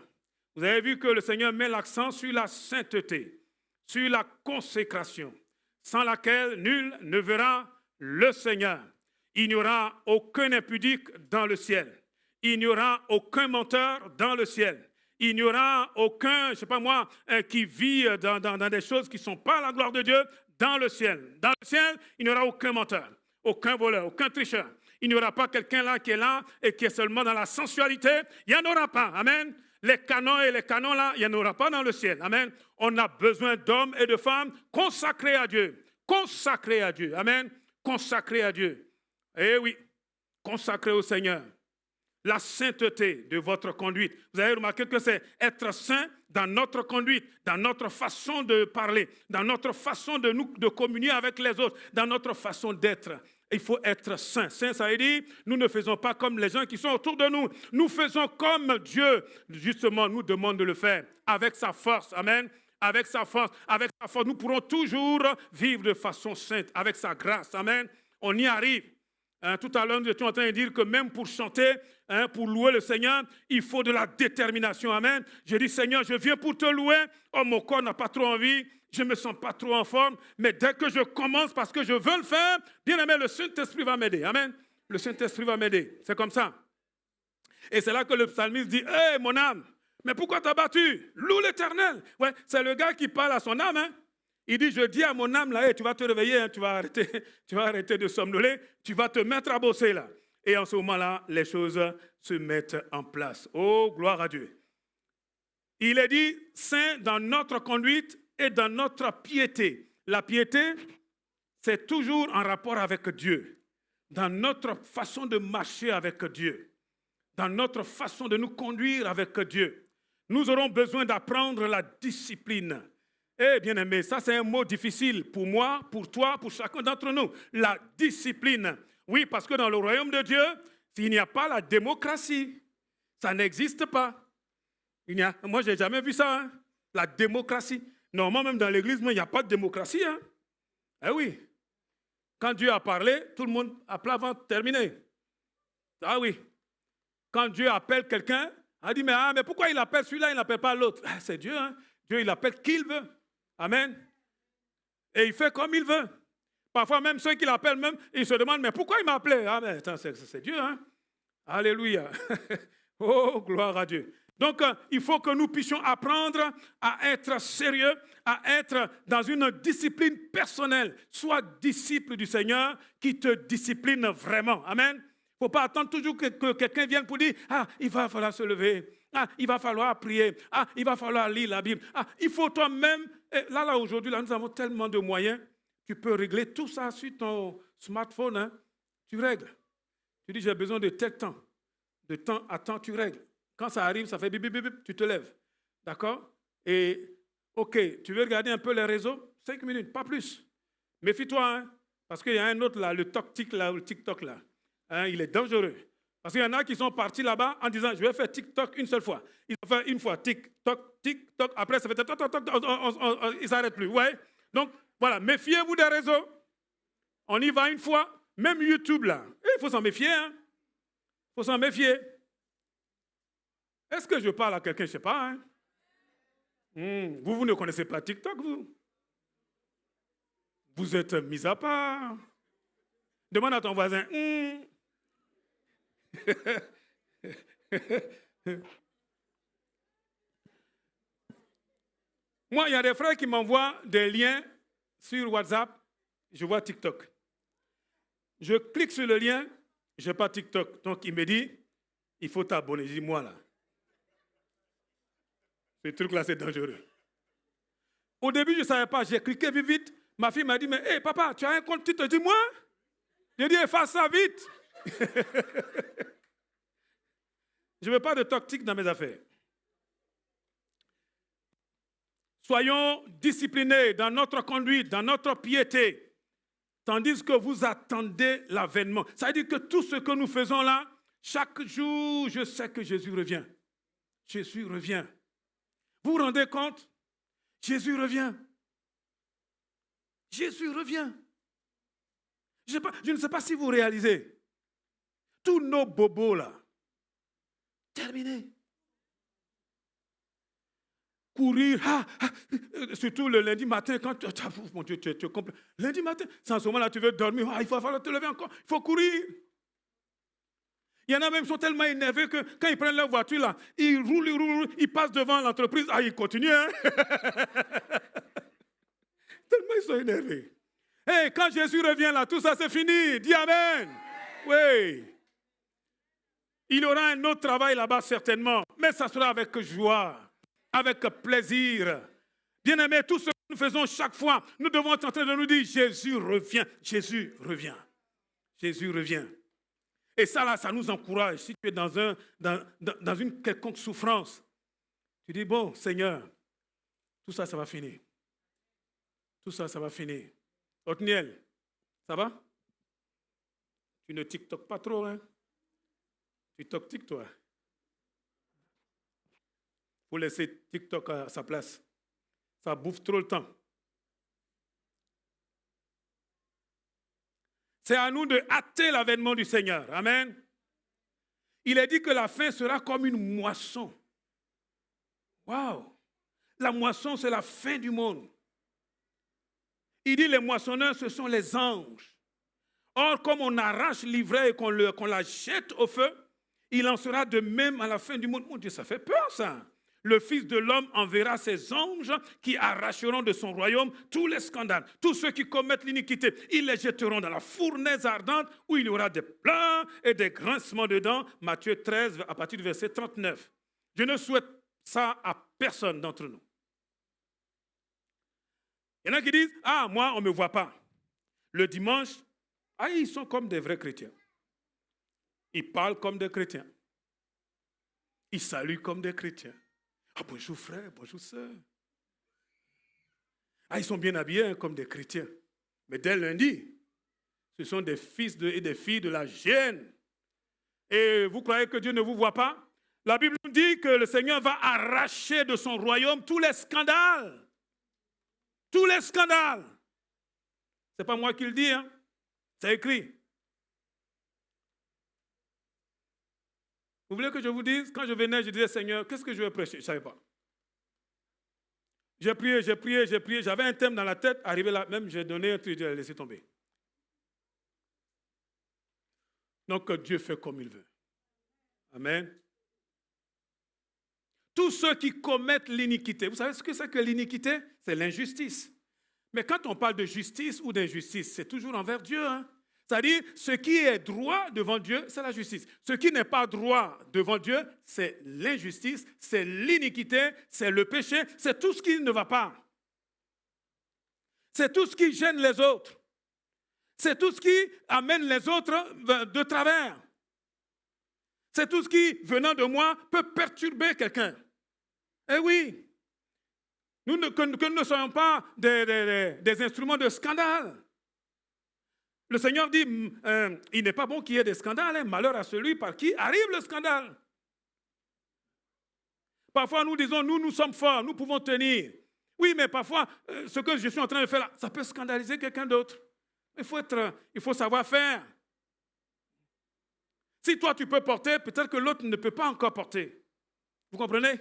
Vous avez vu que le Seigneur met l'accent sur la sainteté. sur la consécration, sans laquelle nul ne verra le Seigneur. Il n'y aura aucun impudique dans le ciel. Il n'y aura aucun menteur dans le ciel. Il n'y aura aucun, je ne sais pas moi, qui vit dans des choses qui ne sont pas la gloire de Dieu dans le ciel. Dans le ciel, il n'y aura aucun menteur, aucun voleur, aucun tricheur. Il n'y aura pas quelqu'un là qui est seulement dans la sensualité. Il n'y en aura pas. Amen. Les canons là, il n'y en aura pas dans le ciel. Amen. On a besoin d'hommes et de femmes consacrés à Dieu. Consacrés à Dieu. Amen. Consacrés à Dieu. Eh oui, consacrés au Seigneur. La sainteté de votre conduite. Vous avez remarqué que c'est être saint dans notre conduite, dans notre façon de parler, dans notre façon de communier avec les autres, dans notre façon d'être. Il faut être saint. Saint, ça veut dire, nous ne faisons pas comme les gens qui sont autour de nous. Nous faisons comme Dieu, justement, nous demande de le faire, avec sa force. Amen. Avec sa force, nous pourrons toujours vivre de façon sainte, avec sa grâce. Amen. On y arrive. Tout à l'heure, nous étions en train de dire que même pour chanter, pour louer le Seigneur, il faut de la détermination. Amen. Je dis, Seigneur, je viens pour te louer. Oh, mon corps n'a pas trop envie. Je ne me sens pas trop en forme. Mais dès que je commence, parce que je veux le faire, bien aimé, le Saint-Esprit va m'aider. Amen. Le Saint-Esprit va m'aider. C'est comme ça. Et c'est là que le psalmiste dit, hé, mon âme, mais pourquoi t'as battu? Loue l'Éternel. Ouais, c'est le gars qui parle à son âme. Hein. Il dit, je dis à mon âme, là, hey, tu vas te réveiller, hein, tu vas arrêter de somnoler, tu vas te mettre à bosser, là. Et en ce moment-là, les choses se mettent en place. Oh, gloire à Dieu. Il est dit, saint dans notre conduite et dans notre piété. La piété, c'est toujours en rapport avec Dieu. Dans notre façon de marcher avec Dieu. Dans notre façon de nous conduire avec Dieu. Nous aurons besoin d'apprendre la discipline. Eh bien aimé, ça c'est un mot difficile pour moi, pour toi, pour chacun d'entre nous. La discipline. Oui, parce que dans le royaume de Dieu, il n'y a pas la démocratie. Ça n'existe pas. Moi, je n'ai jamais vu ça, hein, la démocratie. Normalement, même dans l'église, il n'y a pas de démocratie. Hein. Eh oui. Quand Dieu a parlé, tout le monde appelle avant de terminer. Ah oui. Quand Dieu appelle quelqu'un, il dit, mais pourquoi il appelle celui-là, il n'appelle pas l'autre? C'est Dieu, hein. Dieu, il appelle qui il veut. Amen. Et il fait comme il veut. Parfois, même ceux qui l'appellent, même, ils se demandent, mais pourquoi il m'a appelé? Ah, mais attends, c'est Dieu, hein. Alléluia. Oh, gloire à Dieu. Donc, il faut que nous puissions apprendre à être sérieux, à être dans une discipline personnelle. Sois disciple du Seigneur qui te discipline vraiment. Amen. Il ne faut pas attendre toujours que quelqu'un vienne pour dire, il va falloir se lever. Il va falloir prier. Il va falloir lire la Bible. Il faut toi-même. Là, aujourd'hui, nous avons tellement de moyens. Tu peux régler tout ça sur ton smartphone. Hein. Tu règles. Tu dis, j'ai besoin de tel temps. De temps à temps, tu règles. Quand ça arrive, ça fait bip, bip, bip, tu te lèves. D'accord? Et, OK, tu veux regarder un peu les réseaux? 5 minutes, pas plus. Méfie-toi, hein, parce qu'il y a un autre là, le TikTok là, ou le TikTok là. Hein, il est dangereux. Parce qu'il y en a qui sont partis là-bas en disant, je vais faire TikTok une seule fois. Ils ont fait une fois, TikTok, TikTok. Après, ça fait ils ne s'arrêtent plus. Ouais. Donc, voilà, méfiez-vous des réseaux. On y va une fois. Même YouTube là. Il faut s'en méfier. Hein. Il faut s'en méfier. Est-ce que je parle à quelqu'un? Je ne sais pas. Hein? Vous ne connaissez pas TikTok, vous? Vous êtes mis à part. Demande à ton voisin. Moi, il y a des frères qui m'envoient des liens sur WhatsApp. Je vois TikTok. Je clique sur le lien. Je n'ai pas TikTok. Donc, il me dit, il faut t'abonner. Je dis, moi, là. Ce truc-là, c'est dangereux. Au début, je ne savais pas. J'ai cliqué vite, vite. Ma fille m'a dit, mais hey, papa, tu as un compte TikTok? Je dis, moi? J'ai dit, efface ça vite. Je ne veux pas de toxique dans mes affaires. Soyons disciplinés dans notre conduite, dans notre piété, tandis que vous attendez l'avènement. Ça veut dire que tout ce que nous faisons là, chaque jour, je sais que Jésus revient. Jésus revient. Vous vous rendez compte? Jésus revient. Jésus revient. Je ne sais pas si vous réalisez. Tous nos bobos là, terminé. courir. Surtout le lundi matin, quand mon Dieu, tu es complet. Lundi matin, c'est en ce moment-là, tu veux dormir. Il va falloir te lever encore. Il faut courir. Il y en a même qui sont tellement énervés que quand ils prennent leur voiture, là, ils roulent, ils passent devant l'entreprise. Ils continuent. Hein? Tellement ils sont énervés. Hey, quand Jésus revient là, tout ça c'est fini. Dis Amen. Oui. Il y aura un autre travail là-bas certainement, mais ça sera avec joie, avec plaisir. Bien-aimés, tout ce que nous faisons chaque fois, nous devons être en train de nous dire, Jésus revient, Jésus revient, Jésus revient. Et ça là, ça nous encourage. Si tu es dans une quelconque souffrance, tu dis, bon Seigneur, tout ça, ça va finir. Tout ça, ça va finir. Othniel, ça va? Tu ne TikTok pas trop, hein? Tu TikTok, toi. Il faut laisser TikTok à sa place. Ça bouffe trop le temps. C'est à nous de hâter l'avènement du Seigneur. Amen. Il est dit que la fin sera comme une moisson. Waouh! La moisson, c'est la fin du monde. Il dit les moissonneurs, ce sont les anges. Or, comme on arrache l'ivraie et qu'on la jette au feu, il en sera de même à la fin du monde. Mon Dieu, ça fait peur, ça. Le Fils de l'homme enverra ses anges qui arracheront de son royaume tous les scandales, tous ceux qui commettent l'iniquité. Ils les jetteront dans la fournaise ardente où il y aura des pleurs et des grincements de dents. Matthieu 13, à partir du verset 39. Je ne souhaite ça à personne d'entre nous. Il y en a qui disent, moi, on ne me voit pas. Le dimanche, ils sont comme des vrais chrétiens. Ils parlent comme des chrétiens. Ils saluent comme des chrétiens. Bonjour frère, bonjour sœur. Ils sont bien habillés comme des chrétiens. Mais dès lundi, ce sont des fils et des filles de la gêne. Et vous croyez que Dieu ne vous voit pas? La Bible nous dit que le Seigneur va arracher de son royaume tous les scandales. Tous les scandales. Ce n'est pas moi qui le dis, hein? C'est écrit. Vous voulez que je vous dise, quand je venais, je disais, Seigneur, qu'est-ce que je vais prêcher? Je ne savais pas. J'ai prié. J'avais un thème dans la tête. Arrivé là, même, j'ai donné un truc, j'ai laissé tomber. Donc, Dieu fait comme il veut. Amen. Tous ceux qui commettent l'iniquité. Vous savez ce que c'est que l'iniquité? C'est l'injustice. Mais quand on parle de justice ou d'injustice, c'est toujours envers Dieu, hein? C'est-à-dire, ce qui est droit devant Dieu, c'est la justice. Ce qui n'est pas droit devant Dieu, c'est l'injustice, c'est l'iniquité, c'est le péché, c'est tout ce qui ne va pas. C'est tout ce qui gêne les autres. C'est tout ce qui amène les autres de travers. C'est tout ce qui, venant de moi, peut perturber quelqu'un. Eh oui, que nous ne soyons pas des instruments de scandale. Le Seigneur dit, il n'est pas bon qu'il y ait des scandales, hein. Malheur à celui par qui arrive le scandale. Parfois, nous disons, nous sommes forts, nous pouvons tenir. Oui, mais parfois, ce que je suis en train de faire là, ça peut scandaliser quelqu'un d'autre. Il faut savoir faire. Si toi, tu peux porter, peut-être que l'autre ne peut pas encore porter. Vous comprenez?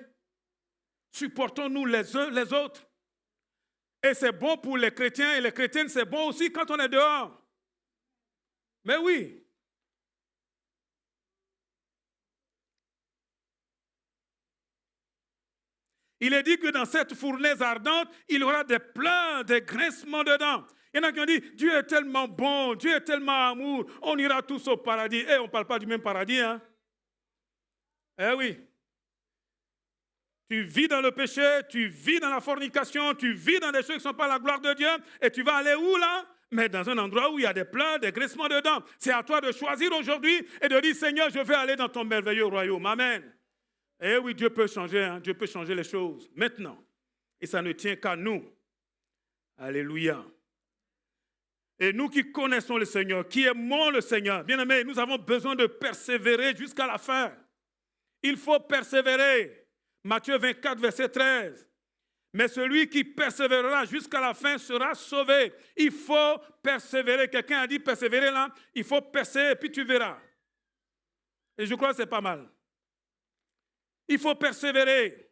Supportons-nous les uns les autres. Et c'est bon pour les chrétiens et les chrétiennes, c'est bon aussi quand on est dehors. Mais oui. Il est dit que dans cette fournaise ardente, il y aura des pleurs, des grincements de dents. Il y en a qui ont dit, Dieu est tellement bon, Dieu est tellement amour, on ira tous au paradis. On ne parle pas du même paradis, hein? Eh oui. Tu vis dans le péché, tu vis dans la fornication, tu vis dans des choses qui ne sont pas la gloire de Dieu, et tu vas aller où là? Mais dans un endroit où il y a des pleurs, des grincements de dents. C'est à toi de choisir aujourd'hui et de dire, Seigneur, je vais aller dans ton merveilleux royaume. Amen. Eh oui, Dieu peut changer, hein? Dieu peut changer les choses maintenant. Et ça ne tient qu'à nous. Alléluia. Et nous qui connaissons le Seigneur, qui aimons le Seigneur, bien aimés, nous avons besoin de persévérer jusqu'à la fin. Il faut persévérer. Matthieu 24, verset 13. Mais celui qui persévérera jusqu'à la fin sera sauvé. Il faut persévérer. Quelqu'un a dit persévérer là. Il faut persévérer, puis tu verras. Et je crois que c'est pas mal. Il faut persévérer.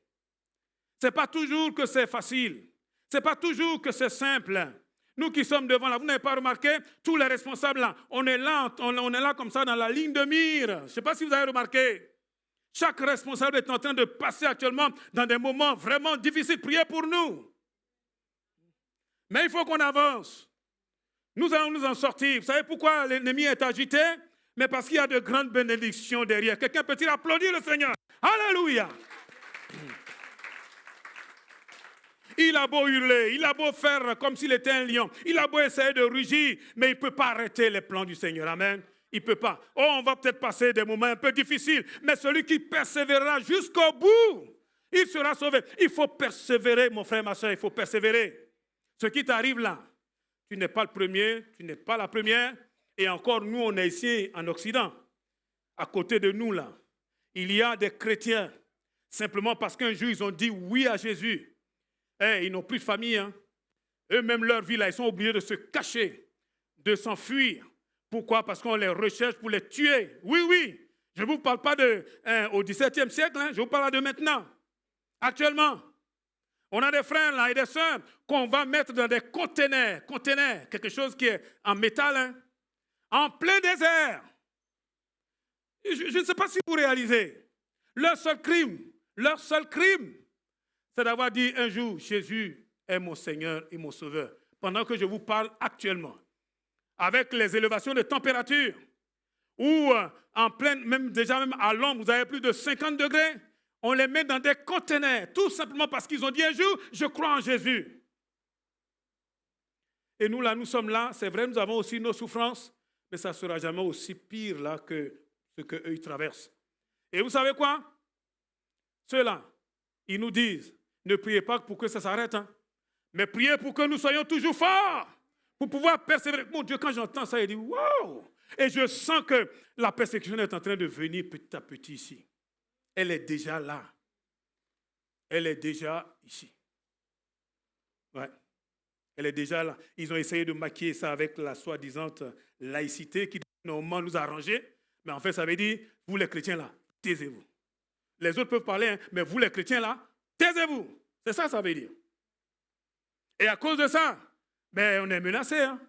Ce n'est pas toujours que c'est facile. Ce n'est pas toujours que c'est simple. Nous qui sommes devant là, vous n'avez pas remarqué, tous les responsables là, on est là comme ça dans la ligne de mire. Je ne sais pas si vous avez remarqué. Chaque responsable est en train de passer actuellement dans des moments vraiment difficiles. Priez pour nous. Mais il faut qu'on avance. Nous allons nous en sortir. Vous savez pourquoi l'ennemi est agité? Mais parce qu'il y a de grandes bénédictions derrière. Quelqu'un peut-il applaudir le Seigneur? Alléluia! Il a beau hurler, il a beau faire comme s'il était un lion, il a beau essayer de rugir, mais il ne peut pas arrêter les plans du Seigneur. Amen. Il ne peut pas. Oh, on va peut-être passer des moments un peu difficiles, mais celui qui persévérera jusqu'au bout, il sera sauvé. Il faut persévérer, mon frère, ma soeur, il faut persévérer. Ce qui t'arrive là, tu n'es pas le premier, tu n'es pas la première, et encore nous, on est ici en Occident. À côté de nous là, il y a des chrétiens, simplement parce qu'un jour ils ont dit oui à Jésus. Hey, ils n'ont plus de famille. Hein. Eux-mêmes, leur vie, là, ils sont obligés de se cacher, de s'enfuir. Pourquoi? Parce qu'on les recherche pour les tuer. Oui, oui. Je ne vous parle pas au XVIIe siècle, hein. Je vous parle de maintenant. Actuellement, on a des frères là, et des sœurs qu'on va mettre dans des conteneurs, quelque chose qui est en métal, hein, en plein désert. Je ne sais pas si vous réalisez. Leur seul crime, c'est d'avoir dit un jour, Jésus est mon Seigneur et mon Sauveur. Pendant que je vous parle actuellement, avec les élévations de température, ou en pleine, même à l'ombre, vous avez plus de 50 degrés, on les met dans des conteneurs, tout simplement parce qu'ils ont dit un jour, je crois en Jésus. Et nous, là, nous sommes là, c'est vrai, nous avons aussi nos souffrances, mais ça ne sera jamais aussi pire là que ce qu'eux ils traversent. Et vous savez quoi? Ceux-là, ils nous disent, ne priez pas pour que ça s'arrête, hein, mais priez pour que nous soyons toujours forts, pour pouvoir persévérer. Mon Dieu, quand j'entends ça, je dis, wow! Et je sens que la persécution est en train de venir petit à petit ici. Elle est déjà là. Elle est déjà ici. Ouais. Elle est déjà là. Ils ont essayé de maquiller ça avec la soi-disant laïcité qui normalement nous arranger. Mais en fait, ça veut dire, vous les chrétiens là, taisez-vous. Les autres peuvent parler, hein, mais vous les chrétiens là, taisez-vous. C'est ça, ça veut dire. Et à cause de ça, ben, on est menacé. Hein.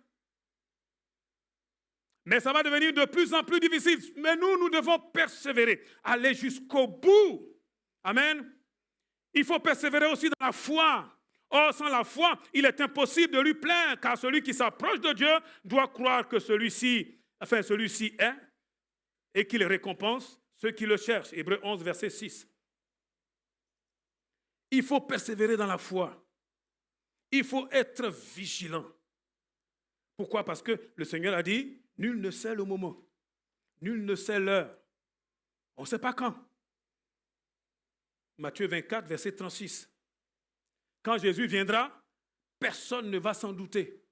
Mais ça va devenir de plus en plus difficile. Mais nous devons persévérer, aller jusqu'au bout. Amen. Il faut persévérer aussi dans la foi. Or, sans la foi, il est impossible de lui plaire, car celui qui s'approche de Dieu doit croire que celui-ci est et qu'il récompense ceux qui le cherchent. Hébreux 11, verset 6. Il faut persévérer dans la foi. Il faut être vigilant. Pourquoi? Parce que le Seigneur a dit, nul ne sait le moment, nul ne sait l'heure. On ne sait pas quand. Matthieu 24, verset 36. Quand Jésus viendra, personne ne va s'en douter.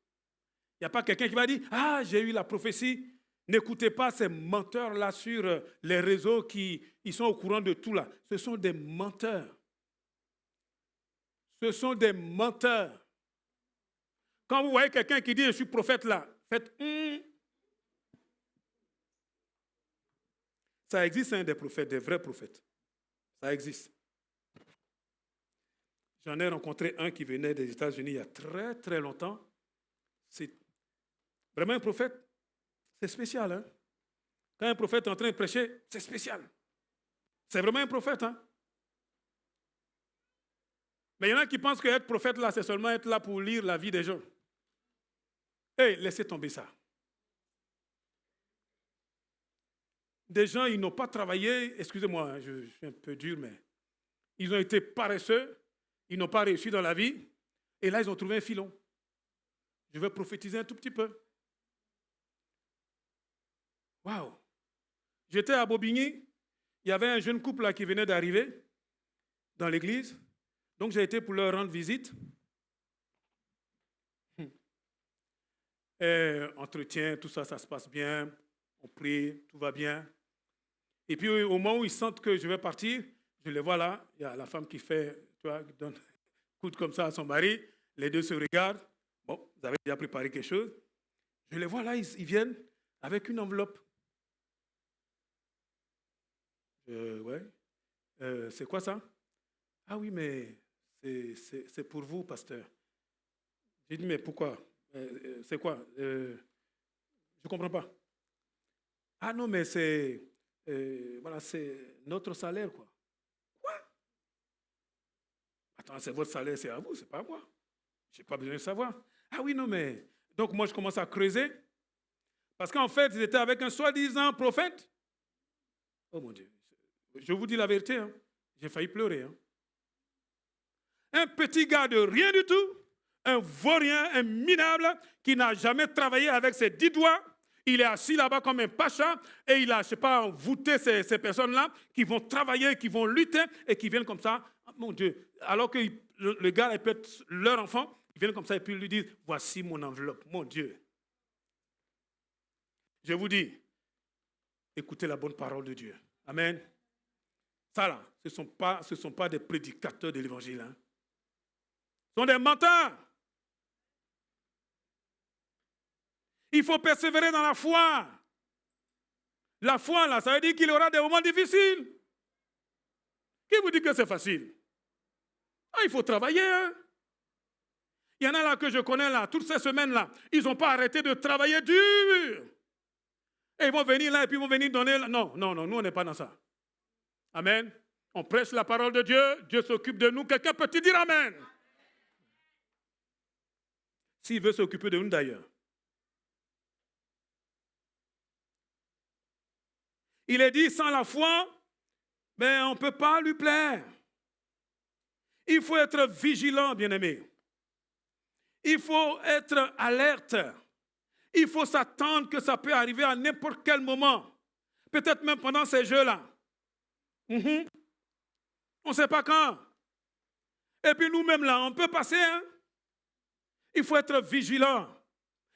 Il n'y a pas quelqu'un qui va dire, ah, j'ai eu la prophétie. N'écoutez pas ces menteurs-là sur les réseaux qui ils sont au courant de tout là. Ce sont des menteurs. Ce sont des menteurs. Quand vous voyez quelqu'un qui dit, je suis prophète là, faites Ça existe, hein, des prophètes, des vrais prophètes. Ça existe. J'en ai rencontré un qui venait des États-Unis il y a très, très longtemps. C'est vraiment un prophète. C'est spécial. Hein? Quand un prophète est en train de prêcher, c'est spécial. C'est vraiment un prophète. Hein? Mais il y en a qui pensent qu'être prophète, là, c'est seulement être là pour lire la vie des gens. Hey, laissez tomber ça. Des gens, ils n'ont pas travaillé, excusez-moi, je suis un peu dur, mais ils ont été paresseux, ils n'ont pas réussi dans la vie, et là, ils ont trouvé un filon. Je vais prophétiser un tout petit peu. Waouh! J'étais à Bobigny, il y avait un jeune couple là qui venait d'arriver dans l'église, donc j'ai été pour leur rendre visite. Et entretien, tout ça, ça se passe bien, on prie, tout va bien. Et puis au moment où ils sentent que je vais partir, je les vois là, il y a la femme qui fait, tu vois, qui donne un coup comme ça à son mari, les deux se regardent, bon, vous avez déjà préparé quelque chose. Je les vois là, ils viennent avec une enveloppe. Ouais, c'est quoi ça? Ah oui, mais c'est pour vous, pasteur. J'ai dit, mais pourquoi? C'est quoi? Je ne comprends pas. Ah non, mais c'est voilà, c'est notre salaire, quoi. Quoi? Attends, c'est votre salaire, c'est à vous, c'est pas à moi. Je n'ai pas besoin de savoir. Ah oui, non, mais... Donc moi, je commence à creuser. Parce qu'en fait, ils étaient avec un soi-disant prophète. Oh mon Dieu. Je vous dis la vérité, hein. J'ai failli pleurer. Hein. Un petit gars de rien du tout, un vaurien, un minable, qui n'a jamais travaillé avec ses 10 doigts. Il est assis là-bas comme un pacha et il a, je ne sais pas, envoûté ces personnes-là qui vont travailler, qui vont lutter et qui viennent comme ça. Mon Dieu. Alors que le gars est peut-être leur enfant, ils viennent comme ça et puis ils lui disent, voici mon enveloppe, mon Dieu. Je vous dis, écoutez la bonne parole de Dieu. Amen. Ça là, ce ne sont pas des prédicateurs de l'évangile. Hein. Ce sont des menteurs. Il faut persévérer dans la foi. La foi, là, ça veut dire qu'il y aura des moments difficiles. Qui vous dit que c'est facile? Ah, il faut travailler. Hein? Il y en a là que je connais, là, toutes ces semaines-là, ils n'ont pas arrêté de travailler dur. Et ils vont venir là et puis ils vont venir donner... Non, nous, on n'est pas dans ça. Amen. On prêche la parole de Dieu, Dieu s'occupe de nous. Quelqu'un peut-il dire Amen? S'il veut s'occuper de nous d'ailleurs. Il est dit, sans la foi, mais on ne peut pas lui plaire. Il faut être vigilant, bien-aimé. Il faut être alerte. Il faut s'attendre que ça peut arriver à n'importe quel moment. Peut-être même pendant ces jeux-là. On ne sait pas quand. Et puis nous-mêmes là, on peut passer. Hein? Il faut être vigilant.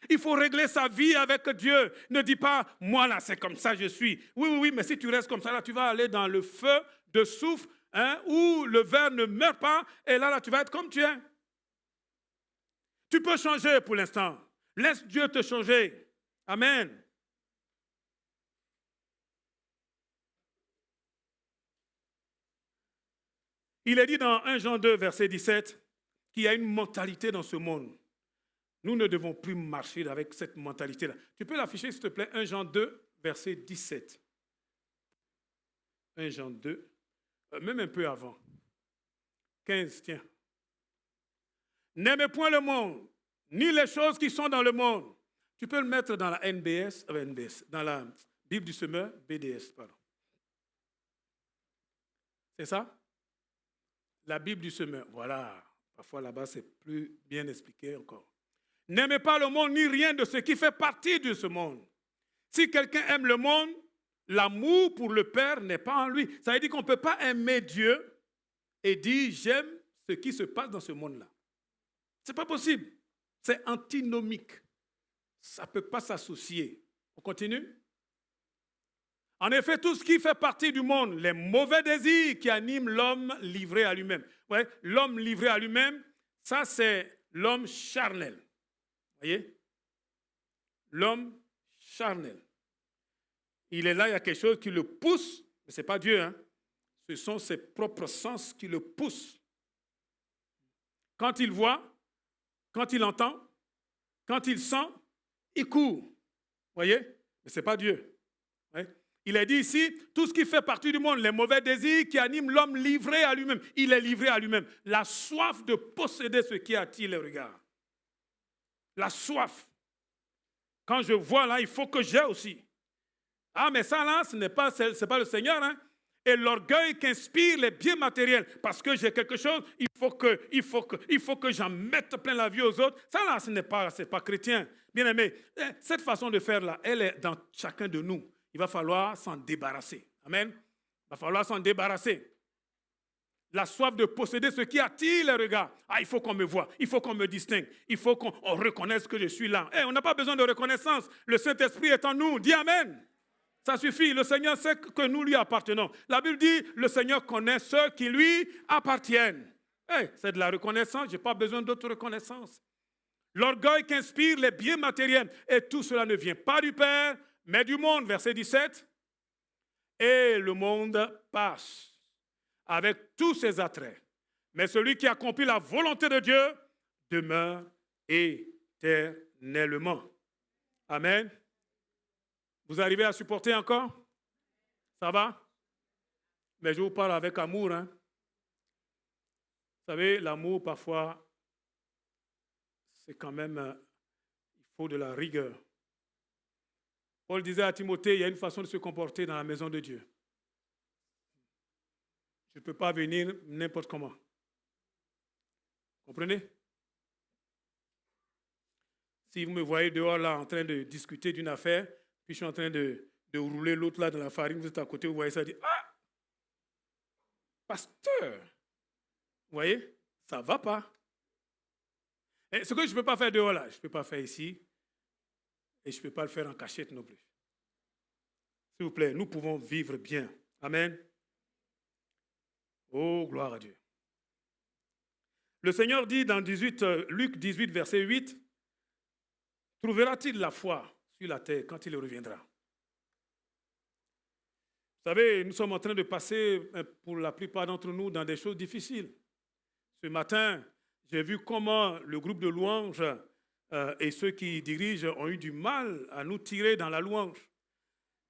Il faut régler sa vie avec Dieu. Ne dis pas, moi là, c'est comme ça, je suis. Oui, mais si tu restes comme ça, là, tu vas aller dans le feu de soufre, hein, où le ver ne meurt pas, et là, tu vas être comme tu es. Tu peux changer pour l'instant. Laisse Dieu te changer. Amen. Il est dit dans 1 Jean 2, verset 17, qu'il y a une mentalité dans ce monde. Nous ne devons plus marcher avec cette mentalité-là. Tu peux l'afficher, s'il te plaît, 1 Jean 2, verset 17. 1 Jean 2, même un peu avant. 15, tiens. N'aimez point le monde, ni les choses qui sont dans le monde. Tu peux le mettre dans la NBS, dans la Bible du semeur, BDS, pardon. C'est ça? La Bible du semeur, voilà. Parfois là-bas, c'est plus bien expliqué encore. N'aimez pas le monde ni rien de ce qui fait partie de ce monde. Si quelqu'un aime le monde, l'amour pour le Père n'est pas en lui. Ça veut dire qu'on ne peut pas aimer Dieu et dire j'aime ce qui se passe dans ce monde-là. Ce n'est pas possible. C'est antinomique. Ça ne peut pas s'associer. On continue? En effet, tout ce qui fait partie du monde, les mauvais désirs qui animent l'homme livré à lui-même. Ouais, l'homme livré à lui-même, ça c'est l'homme charnel. Voyez? L'homme charnel. Il est là, il y a quelque chose qui le pousse, mais ce n'est pas Dieu. Hein? Ce sont ses propres sens qui le poussent. Quand il voit, quand il entend, quand il sent, il court. Voyez? Mais ce n'est pas Dieu. Ouais? Il est dit ici, tout ce qui fait partie du monde, les mauvais désirs qui animent l'homme livré à lui-même. Il est livré à lui-même. La soif de posséder ce qui attire le regard. La soif. Quand je vois là, il faut que j'ai aussi. Ah, mais ça là, ce n'est pas le Seigneur. Hein? Et l'orgueil qu'inspire les biens matériels. Parce que j'ai quelque chose, il faut que j'en mette plein la vie aux autres. Ça là, c'est pas chrétien. Bien aimé, cette façon de faire là, elle est dans chacun de nous. Il va falloir s'en débarrasser. Amen. Il va falloir s'en débarrasser. La soif de posséder ce qui attire les regards. Ah, il faut qu'on me voie, il faut qu'on me distingue, il faut qu'on reconnaisse que je suis là. On n'a pas besoin de reconnaissance. Le Saint-Esprit est en nous. Dis Amen. Ça suffit. Le Seigneur sait que nous lui appartenons. La Bible dit, le Seigneur connaît ceux qui lui appartiennent. C'est de la reconnaissance. Je n'ai pas besoin d'autre reconnaissance. L'orgueil qu'inspire les biens matériels. Et tout cela ne vient pas du Père, mais du monde. Verset 17. Et le monde passe avec tous ses attraits. Mais celui qui accomplit la volonté de Dieu demeure éternellement. Amen. Vous arrivez à supporter encore? Ça va? Mais je vous parle avec amour. Hein? Vous savez, l'amour, parfois, c'est quand même, il faut de la rigueur. Paul disait à Timothée, il y a une façon de se comporter dans la maison de Dieu. Je ne peux pas venir n'importe comment. Comprenez? Si vous me voyez dehors là en train de discuter d'une affaire, puis je suis en train de rouler l'autre là dans la farine, vous êtes à côté, vous voyez ça, dit ah, pasteur, vous voyez, ça ne va pas. Et ce que je ne peux pas faire dehors là, je ne peux pas faire ici, et je ne peux pas le faire en cachette non plus. S'il vous plaît, nous pouvons vivre bien. Amen. Oh, gloire à Dieu. Le Seigneur dit dans Luc 18, verset 8, « Trouvera-t-il la foi sur la terre quand il reviendra ?» Vous savez, nous sommes en train de passer, pour la plupart d'entre nous, dans des choses difficiles. Ce matin, j'ai vu comment le groupe de louanges et ceux qui dirigent ont eu du mal à nous tirer dans la louange.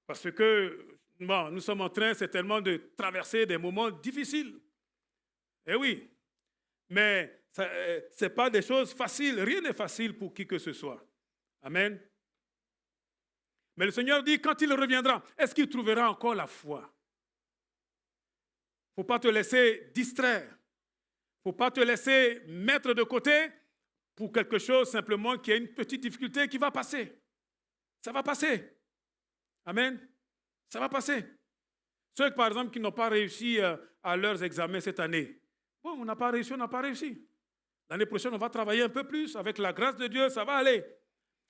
Parce que bon, nous sommes en train certainement de traverser des moments difficiles. Eh oui, mais ce n'est pas des choses faciles. Rien n'est facile pour qui que ce soit. Amen. Mais le Seigneur dit, quand il reviendra, est-ce qu'il trouvera encore la foi? Il ne faut pas te laisser distraire. Il ne faut pas te laisser mettre de côté pour quelque chose simplement qui a une petite difficulté qui va passer. Ça va passer. Amen. Ça va passer. Ceux, par exemple, qui n'ont pas réussi à leurs examens cette année, bon, on n'a pas réussi, on n'a pas réussi. L'année prochaine, on va travailler un peu plus. Avec la grâce de Dieu, ça va aller.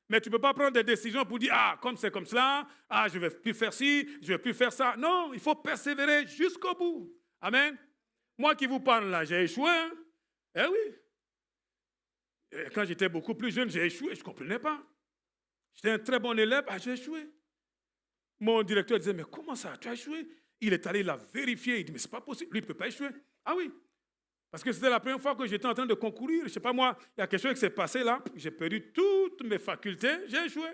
Mais tu ne peux pas prendre des décisions pour dire, ah, comme c'est comme cela, ah, je ne vais plus faire ci, je ne vais plus faire ça. Non, il faut persévérer jusqu'au bout. Amen. Moi qui vous parle là, j'ai échoué. Hein? Eh oui. Et quand j'étais beaucoup plus jeune, j'ai échoué, je ne comprenais pas. J'étais un très bon élève, ah, j'ai échoué. Mon directeur disait, mais comment ça, tu as échoué? Il est allé la vérifier, il dit, mais ce n'est pas possible, lui, il ne peut pas échouer. Ah oui, parce que c'était la première fois que j'étais en train de concourir. Je ne sais pas moi, il y a quelque chose qui s'est passé là, j'ai perdu toutes mes facultés, j'ai échoué.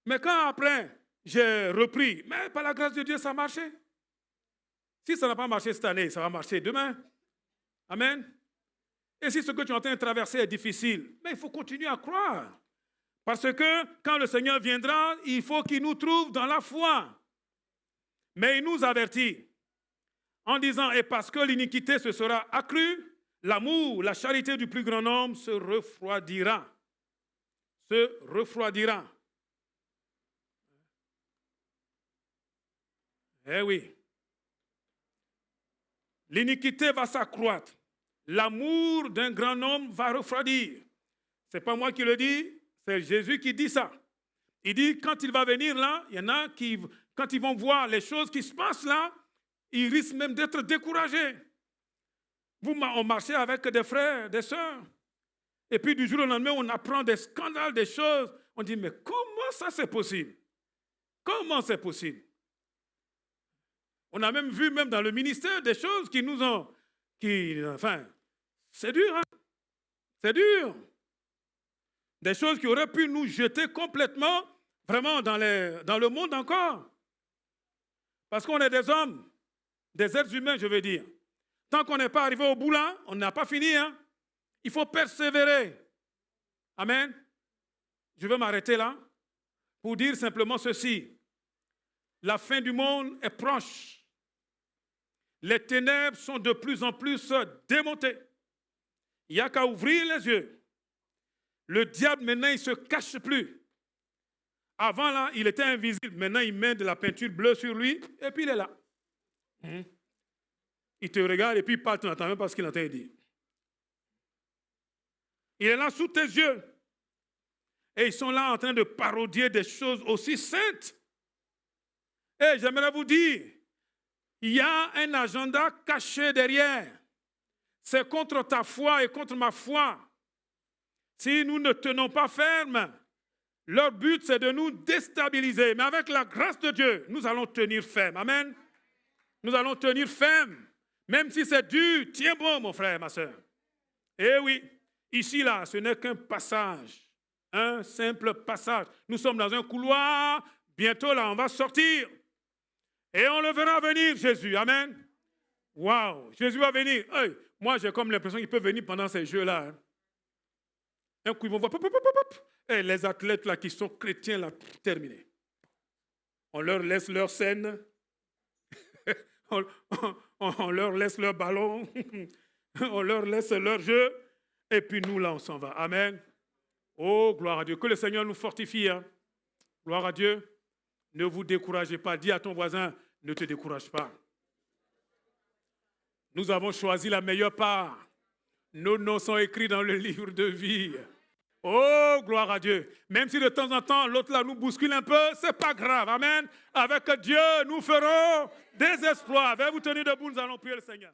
Mais quand après, j'ai repris, mais par la grâce de Dieu, ça a marché. Si ça n'a pas marché cette année, ça va marcher demain. Amen. Et si ce que tu es en train de traverser est difficile, mais il faut continuer à croire. Parce que quand le Seigneur viendra, il faut qu'il nous trouve dans la foi. Mais il nous avertit en disant, et parce que l'iniquité se sera accrue, l'amour, la charité du plus grand nombre se refroidira. Se refroidira. Eh oui. L'iniquité va s'accroître. L'amour d'un grand homme va refroidir. Ce n'est pas moi qui le dis, c'est Jésus qui dit ça. Il dit, quand il va venir là, il y en a qui, quand ils vont voir les choses qui se passent là, ils risquent même d'être découragés. On marchait avec des frères, des sœurs, et puis du jour au lendemain, on apprend des scandales, des choses. On dit, mais comment ça c'est possible? Comment c'est possible? On a même vu, même dans le ministère, des choses qui nous ont... enfin, c'est dur, hein? C'est dur. Des choses qui auraient pu nous jeter complètement, vraiment, dans le monde encore. Parce qu'on est des hommes, des êtres humains, je veux dire. Tant qu'on n'est pas arrivé au bout là, on n'a pas fini. Hein? Il faut persévérer. Amen. Je vais m'arrêter là pour dire simplement ceci. La fin du monde est proche. Les ténèbres sont de plus en plus démontées. Il n'y a qu'à ouvrir les yeux. Le diable, maintenant, il ne se cache plus. Avant, là, il était invisible. Maintenant, il met de la peinture bleue sur lui et puis il est là. Il te regarde et puis il parle, tu n'entends même pas ce qu'il est en train de dire. Il est là sous tes yeux. Et ils sont là en train de parodier des choses aussi saintes. Et j'aimerais vous dire, il y a un agenda caché derrière. C'est contre ta foi et contre ma foi. Si nous ne tenons pas ferme, leur but c'est de nous déstabiliser. Mais avec la grâce de Dieu, nous allons tenir ferme. Amen. Nous allons tenir ferme. Même si c'est dur, tiens bon, mon frère, ma soeur. Eh oui, ici, là, ce n'est qu'un passage. Un simple passage. Nous sommes dans un couloir. Bientôt, là, on va sortir. Et on le verra venir, Jésus. Amen. Waouh, Jésus va venir. Hey, moi, j'ai comme l'impression qu'il peut venir pendant ces jeux-là. Hein. Un coup, ils vont voir. Et les athlètes là, qui sont chrétiens, là, terminés. On leur laisse leur scène. on leur laisse leur ballon. On leur laisse leur jeu. Et puis nous, là, on s'en va. Amen. Oh, gloire à Dieu. Que le Seigneur nous fortifie. Hein. Gloire à Dieu. Ne vous découragez pas. Dis à ton voisin, ne te décourage pas. Nous avons choisi la meilleure part. Nos noms sont écrits dans le livre de vie. Oh, gloire à Dieu. Même si de temps en temps, l'autre là nous bouscule un peu, ce n'est pas grave. Amen. Avec Dieu, nous ferons des exploits. Veuillez vous tenir debout, nous allons prier le Seigneur.